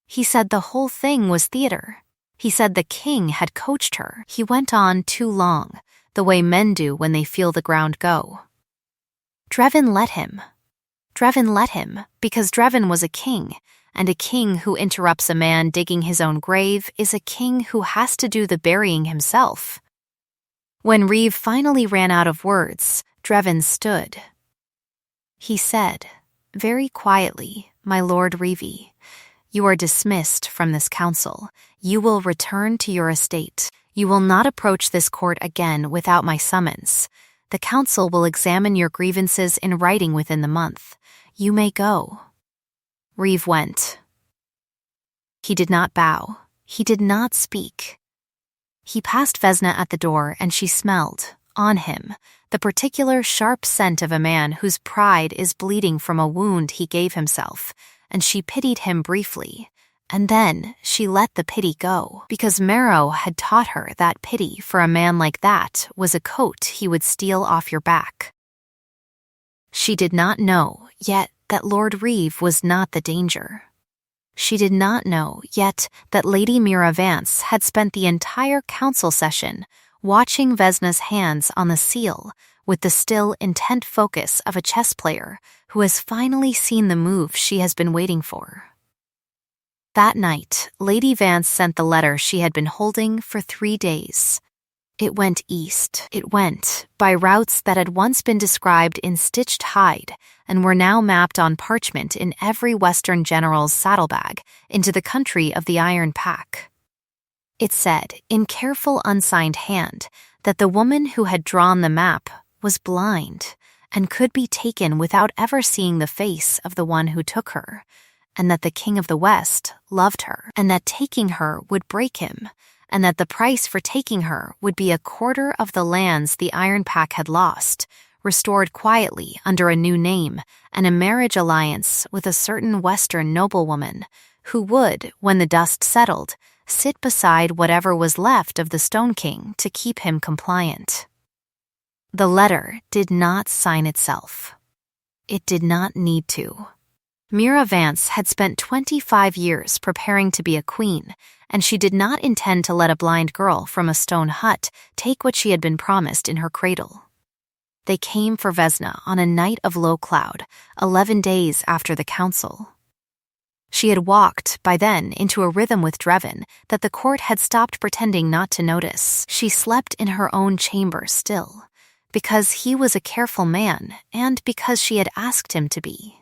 He said the whole thing was theater. He said the king had coached her. He went on too long, the way men do when they feel the ground go. Dreven let him. Dreven let him, because Dreven was a king, and a king who interrupts a man digging his own grave is a king who has to do the burying himself. When Reeve finally ran out of words, Dreven stood. He said, very quietly, "My Lord Reeve, you are dismissed from this council. You will return to your estate. You will not approach this court again without my summons. The council will examine your grievances in writing within the month. You may go." Reeve went. He did not bow. He did not speak. He passed Vesna at the door, and she smelled, on him, the particular sharp scent of a man whose pride is bleeding from a wound he gave himself, and she pitied him briefly. And then she let the pity go, because Marrow had taught her that pity for a man like that was a coat he would steal off your back. She did not know yet that Lord Reeve was not the danger. She did not know yet that Lady Mira Vance had spent the entire council session watching Vesna's hands on the seal with the still, intent focus of a chess player who has finally seen the move she has been waiting for. That night, Lady Vance sent the letter she had been holding for 3 days. It went east. It went by routes that had once been described in stitched hide and were now mapped on parchment in every Western general's saddlebag into the country of the Iron Pack. It said, in careful unsigned hand, that the woman who had drawn the map was blind and could be taken without ever seeing the face of the one who took her, and that the King of the West loved her, and that taking her would break him, and that the price for taking her would be 1/4 of the lands the Iron Pack had lost, restored quietly under a new name, and a marriage alliance with a certain Western noblewoman, who would, when the dust settled, sit beside whatever was left of the Stone King to keep him compliant. The letter did not sign itself. It did not need to. Mira Vance had spent 25 years preparing to be a queen, and she did not intend to let a blind girl from a stone hut take what she had been promised in her cradle. They came for Vesna on a night of low cloud, 11 days after the council. She had walked, by then, into a rhythm with Drevin that the court had stopped pretending not to notice. She slept in her own chamber still, because he was a careful man and because she had asked him to be.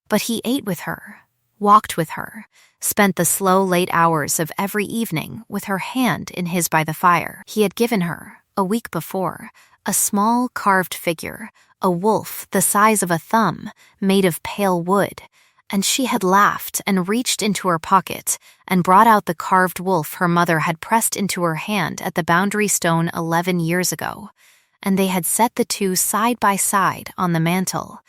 But he ate with her, walked with her, spent the slow late hours of every evening with her hand in his by the fire. He had given her, a week before, a small carved figure, a wolf the size of a thumb, made of pale wood, and she had laughed and reached into her pocket and brought out the carved wolf her mother had pressed into her hand at the boundary stone 11 years ago, and they had set the two side by side on the mantel,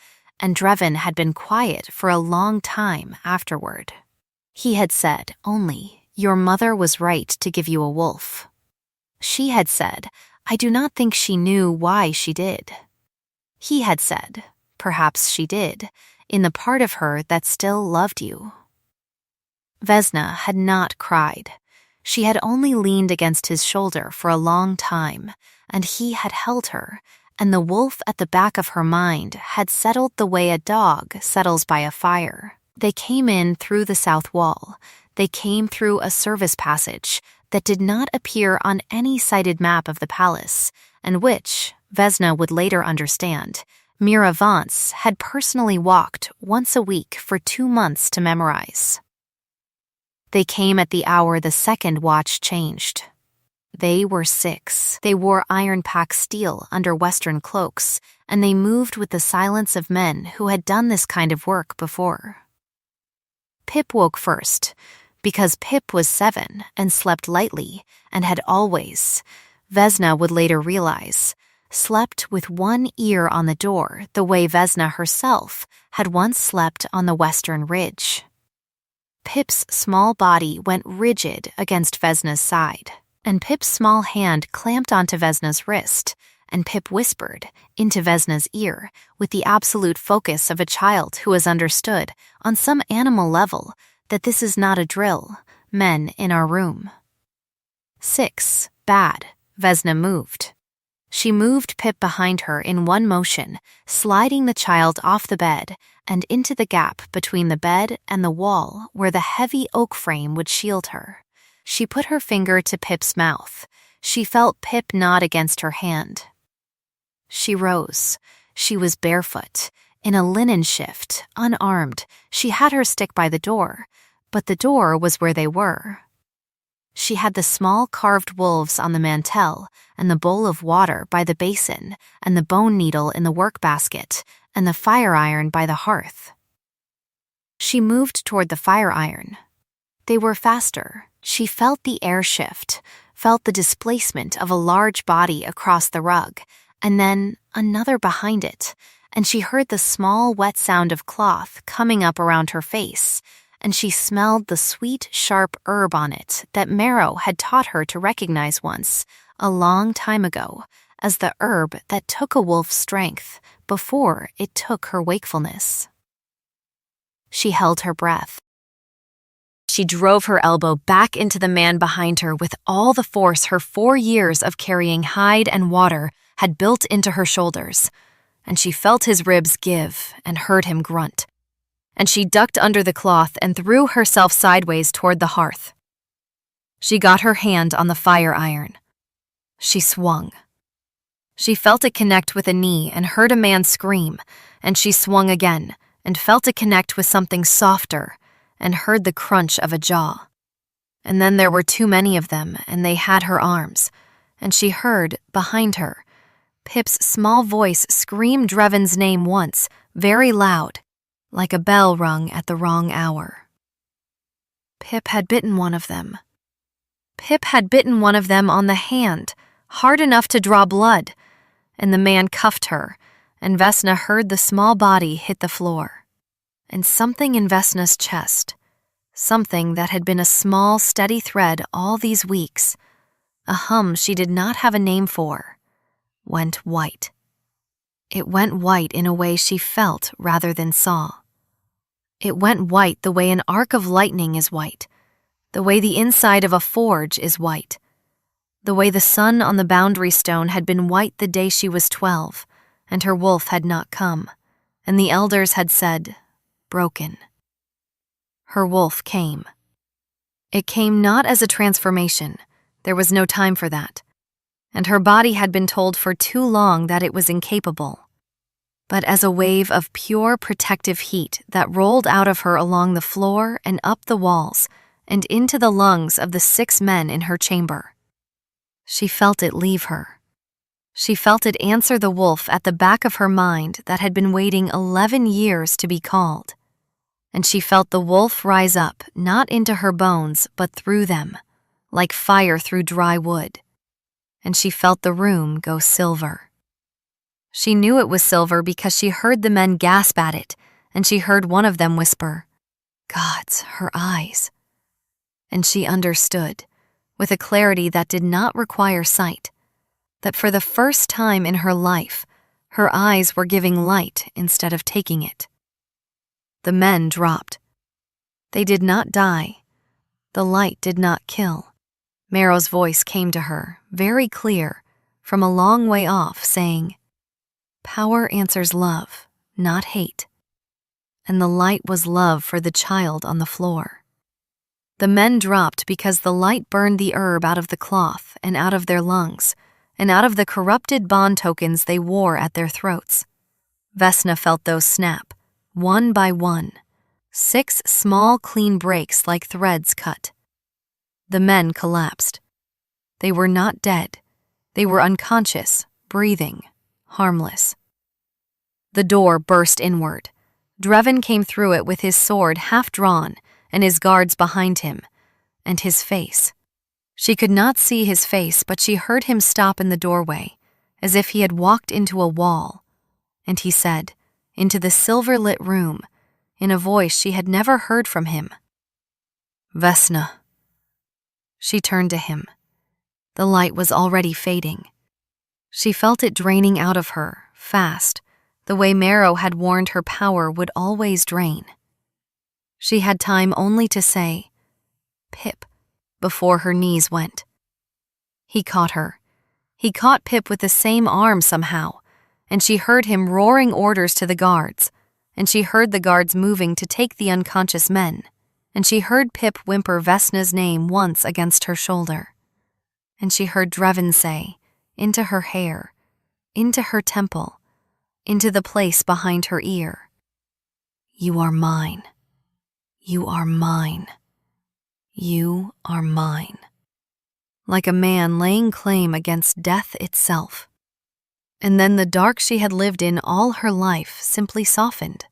and Drevin had been quiet for a long time afterward. He had said only, "Your mother was right to give you a wolf." She had said, "I do not think she knew why she did." He had said, "Perhaps she did, in the part of her that still loved you." Vesna had not cried. She had only leaned against his shoulder for a long time, and he had held her, and the wolf at the back of her mind had settled the way a dog settles by a fire. They came in through the south wall. They came through a service passage that did not appear on any sighted map of the palace, and which, Vesna would later understand, Mira Vance had personally walked once a week for 2 months to memorize. They came at the hour the second watch changed. They were 6. They wore Iron Pack steel under Western cloaks, and they moved with the silence of men who had done this kind of work before. Pip woke first, because Pip was 7 and slept lightly and had always, Vesna would later realize, slept with one ear on the door the way Vesna herself had once slept on the western ridge. Pip's small body went rigid against Vesna's side, and Pip's small hand clamped onto Vesna's wrist, and Pip whispered into Vesna's ear with the absolute focus of a child who has understood, on some animal level, that this is not a drill, men in our room. 6. Bad. Vesna moved. She moved Pip behind her in one motion, sliding the child off the bed and into the gap between the bed and the wall where the heavy oak frame would shield her. She put her finger to Pip's mouth. She felt Pip nod against her hand. She rose. She was barefoot, in a linen shift, unarmed. She had her stick by the door, but the door was where they were. She had the small carved wolves on the mantel, and the bowl of water by the basin, and the bone needle in the work basket, and the fire iron by the hearth. She moved toward the fire iron. They were faster. She felt the air shift, felt the displacement of a large body across the rug, and then another behind it, and she heard the small, wet sound of cloth coming up around her face, and she smelled the sweet, sharp herb on it that Marrow had taught her to recognize once, a long time ago, as the herb that took a wolf's strength before it took her wakefulness. She held her breath. She drove her elbow back into the man behind her with all the force her 4 years of carrying hide and water had built into her shoulders, and she felt his ribs give and heard him grunt. And she ducked under the cloth and threw herself sideways toward the hearth. She got her hand on the fire iron. She swung. She felt it connect with a knee and heard a man scream, and she swung again and felt it connect with something softer and heard the crunch of a jaw. And then there were too many of them, and they had her arms, and she heard, behind her, Pip's small voice scream Dreven's name once, very loud, like a bell rung at the wrong hour. Pip had bitten one of them. Pip had bitten one of them on the hand, hard enough to draw blood, and the man cuffed her, and Vesna heard the small body hit the floor. And something in Vesna's chest, something that had been a small, steady thread all these weeks, a hum she did not have a name for, went white. It went white in a way she felt rather than saw. It went white the way an arc of lightning is white, the way the inside of a forge is white, the way the sun on the boundary stone had been white the day she was 12, and her wolf had not come, and the elders had said, broken. Her wolf came. It came not as a transformation, there was no time for that, and her body had been told for too long that it was incapable, but as a wave of pure protective heat that rolled out of her along the floor and up the walls and into the lungs of the 6 men in her chamber. She felt it leave her. She felt it answer the wolf at the back of her mind that had been waiting 11 years to be called. And she felt the wolf rise up, not into her bones, but through them, like fire through dry wood. And she felt the room go silver. She knew it was silver because she heard the men gasp at it, and she heard one of them whisper, "Gods, her eyes." And she understood, with a clarity that did not require sight, that for the first time in her life, her eyes were giving light instead of taking it. The men dropped. They did not die. The light did not kill. Marrow's voice came to her, very clear, from a long way off, saying, "Power answers love, not hate." And the light was love for the child on the floor. The men dropped because the light burned the herb out of the cloth and out of their lungs, and out of the corrupted bond tokens they wore at their throats. Vesna felt those snap, one by one, 6 small clean breaks like threads cut. The men collapsed. They were not dead. They were unconscious, breathing, harmless. The door burst inward. Dreven came through it with his sword half drawn and his guards behind him, and his face. She could not see his face, but she heard him stop in the doorway, as if he had walked into a wall, and he said, into the silver-lit room, in a voice she had never heard from him, "Vesna." She turned to him. The light was already fading. She felt it draining out of her, fast, the way Marrow had warned her power would always drain. She had time only to say, "Pip," before her knees went. He caught her. He caught Pip with the same arm somehow, and she heard him roaring orders to the guards, and she heard the guards moving to take the unconscious men, and she heard Pip whimper Vesna's name once against her shoulder, and she heard Dreven say, into her hair, into her temple, into the place behind her ear, "You are mine. You are mine. You are mine." Like a man laying claim against death itself. And then the dark she had lived in all her life simply softened,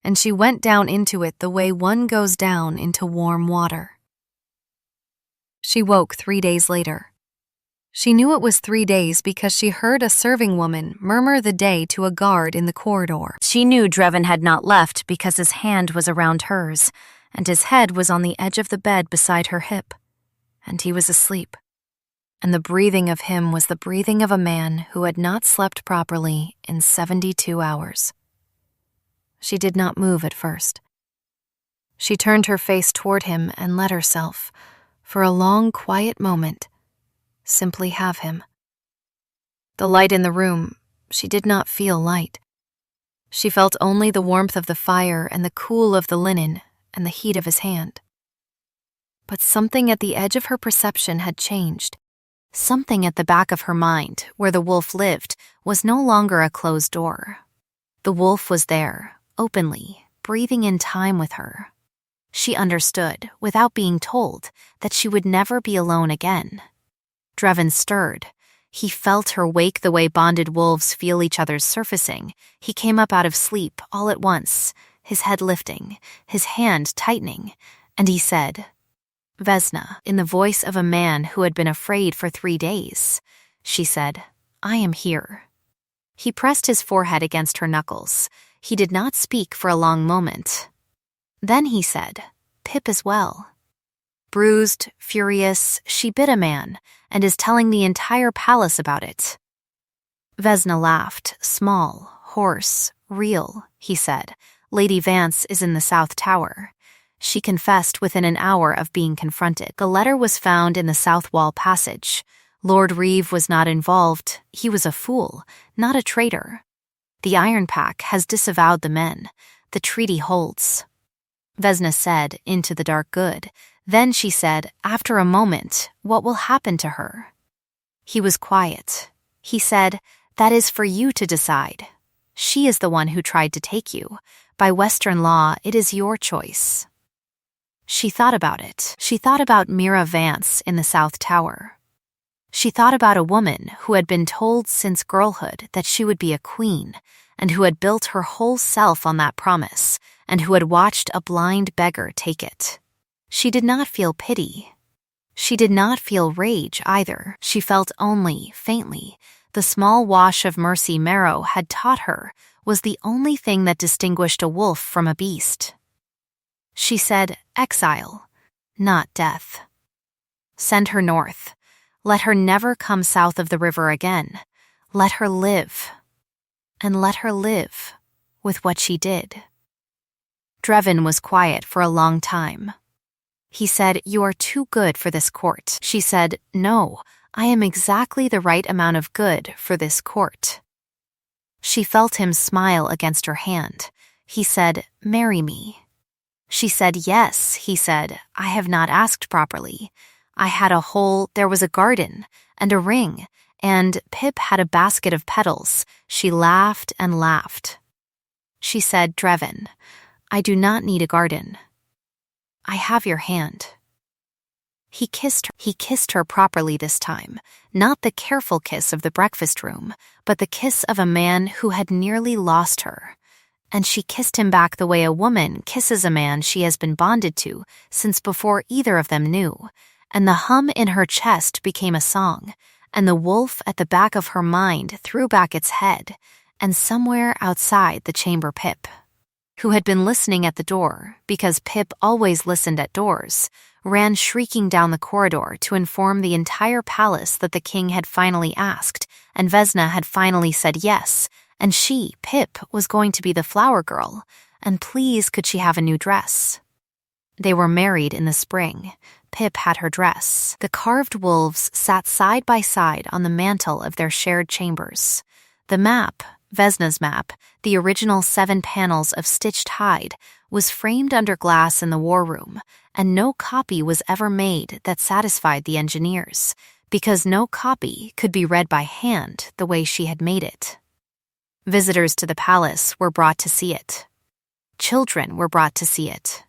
and she went down into it the way one goes down into warm water. She woke 3 days later. She knew it was 3 days because she heard a serving woman murmur the day to a guard in the corridor. She knew Drevin had not left because his hand was around hers, and his head was on the edge of the bed beside her hip. And he was asleep. And the breathing of him was the breathing of a man who had not slept properly in 72 hours. She did not move at first. She turned her face toward him and let herself, for a long, quiet moment, simply have him. The light in the room, she did not feel light. She felt only the warmth of the fire and the cool of the linen and the heat of his hand. But something at the edge of her perception had changed. Something at the back of her mind, where the wolf lived, was no longer a closed door. The wolf was there, openly, breathing in time with her. She understood, without being told, that she would never be alone again. Drevin stirred. He felt her wake the way bonded wolves feel each other's surfacing. He came up out of sleep all at once, his head lifting, his hand tightening, and he said, "Vesna," in the voice of a man who had been afraid for 3 days. She said, "I am here." He pressed his forehead against her knuckles. He did not speak for a long moment. Then he said, "Pip as well." Bruised, furious, she bit a man, and is telling the entire palace about it. Vesna laughed, small, hoarse, real, he said. "Lady Vance is in the South Tower." She confessed within an hour of being confronted. The letter was found in the South Wall passage. Lord Reeve was not involved. He was a fool, not a traitor. The Iron Pack has disavowed the men. The treaty holds. Vesna said, into the dark good. Then she said, after a moment, what will happen to her? He was quiet. He said, that is for you to decide. She is the one who tried to take you. By Western law, it is your choice. She thought about it. She thought about Mira Vance in the South Tower. She thought about a woman who had been told since girlhood that she would be a queen, and who had built her whole self on that promise, and who had watched a blind beggar take it. She did not feel pity. She did not feel rage either. She felt only, faintly, the small wash of mercy Marrow had taught her was the only thing that distinguished a wolf from a beast. She said, exile, not death. Send her north. Let her never come south of the river again. Let her live. And let her live with what she did. Drevin was quiet for a long time. He said, you are too good for this court. She said, no, I am exactly the right amount of good for this court. She felt him smile against her hand. He said, marry me. She said, yes. He said, I have not asked properly. I had there was a garden and a ring, and Pip had a basket of petals. She laughed and laughed. She said, Drevin, I do not need a garden. I have your hand. He kissed her properly this time, not the careful kiss of the breakfast room, but the kiss of a man who had nearly lost her. And she kissed him back the way a woman kisses a man she has been bonded to since before either of them knew, and the hum in her chest became a song, and the wolf at the back of her mind threw back its head, and somewhere outside the chamber Pip, who had been listening at the door, because Pip always listened at doors, ran shrieking down the corridor to inform the entire palace that the king had finally asked, and Vesna had finally said yes, and she, Pip, was going to be the flower girl, and please could she have a new dress. They were married in the spring. Pip had her dress. The carved wolves sat side by side on the mantel of their shared chambers. The map, Vesna's map, the original 7 panels of stitched hide, was framed under glass in the war room, and no copy was ever made that satisfied the engineers, because no copy could be read by hand the way she had made it. Visitors to the palace were brought to see it. Children were brought to see it.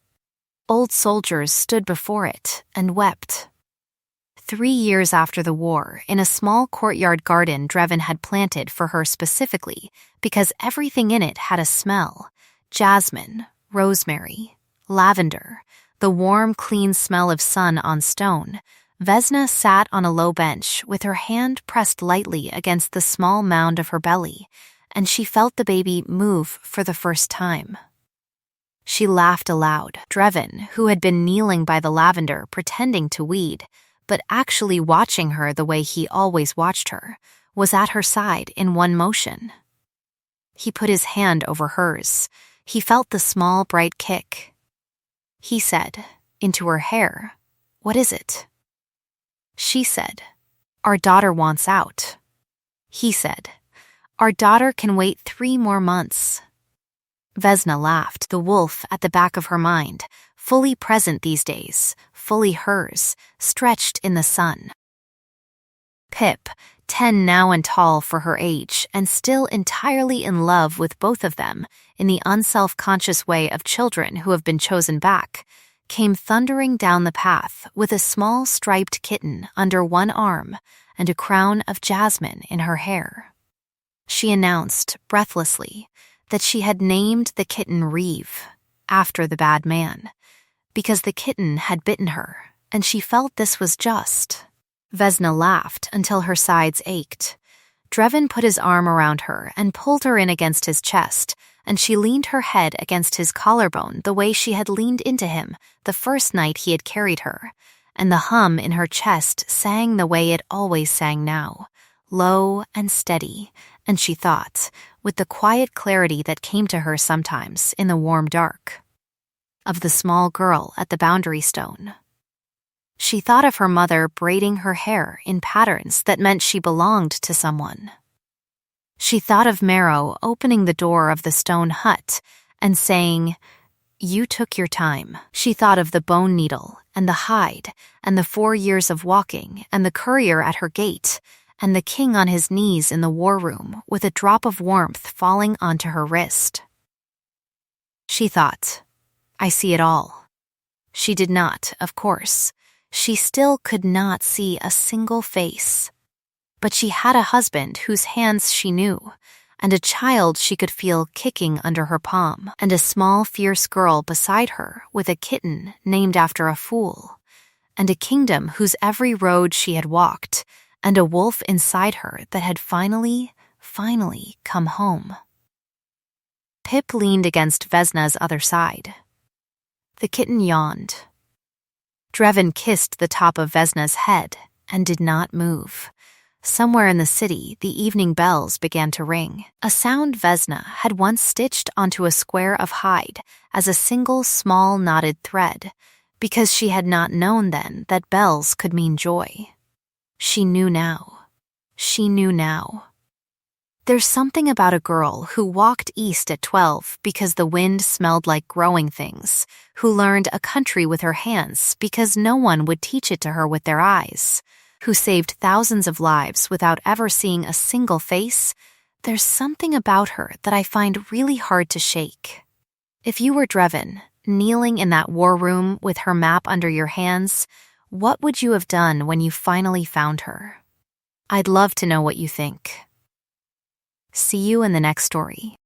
Old soldiers stood before it and wept. 3 years after the war, in a small courtyard garden Drevin had planted for her specifically because everything in it had a smell: jasmine, rosemary, lavender, the warm, clean smell of sun on stone, Vesna sat on a low bench with her hand pressed lightly against the small mound of her belly, and she felt the baby move for the first time. She laughed aloud. Drevin, who had been kneeling by the lavender pretending to weed, but actually watching her the way he always watched her, was at her side in one motion. He put his hand over hers. He felt the small, bright kick. He said, into her hair, "What is it?" She said, "Our daughter wants out." He said, "Our daughter can wait 3 more months." Vesna laughed, the wolf at the back of her mind, fully present these days, fully hers, stretched in the sun. Pip, 10 now and tall for her age, and still entirely in love with both of them, in the unself-conscious way of children who have been chosen back, came thundering down the path with a small striped kitten under one arm and a crown of jasmine in her hair. She announced, breathlessly, that she had named the kitten Reeve, after the bad man, because the kitten had bitten her, and she felt this was just. Vesna laughed until her sides ached. Drevin put his arm around her and pulled her in against his chest, and she leaned her head against his collarbone the way she had leaned into him the first night he had carried her, and the hum in her chest sang the way it always sang now, low and steady, and she thought, with the quiet clarity that came to her sometimes in the warm dark, of the small girl at the boundary stone. She thought of her mother braiding her hair in patterns that meant she belonged to someone. She thought of Marrow opening the door of the stone hut and saying, "You took your time." She thought of the bone needle and the hide and the 4 years of walking and the courier at her gate and the king on his knees in the war room with a drop of warmth falling onto her wrist. She thought, "I see it all." She did not, of course. She still could not see a single face. But she had a husband whose hands she knew, and a child she could feel kicking under her palm, and a small, fierce girl beside her with a kitten named after a fool, and a kingdom whose every road she had walked, and a wolf inside her that had finally come home. Pip leaned against Vesna's other side. The kitten yawned. Drevin kissed the top of Vesna's head and did not move. Somewhere in the city, the evening bells began to ring, a sound Vesna had once stitched onto a square of hide as a single small knotted thread, because she had not known then that bells could mean joy. She knew now. She knew now. There's something about a girl who walked east at 12 because the wind smelled like growing things, who learned a country with her hands because no one would teach it to her with their eyes, who saved thousands of lives without ever seeing a single face. There's something about her that I find really hard to shake. If you were Drevin, kneeling in that war room with her map under your hands, what would you have done when you finally found her? I'd love to know what you think. See you in the next story.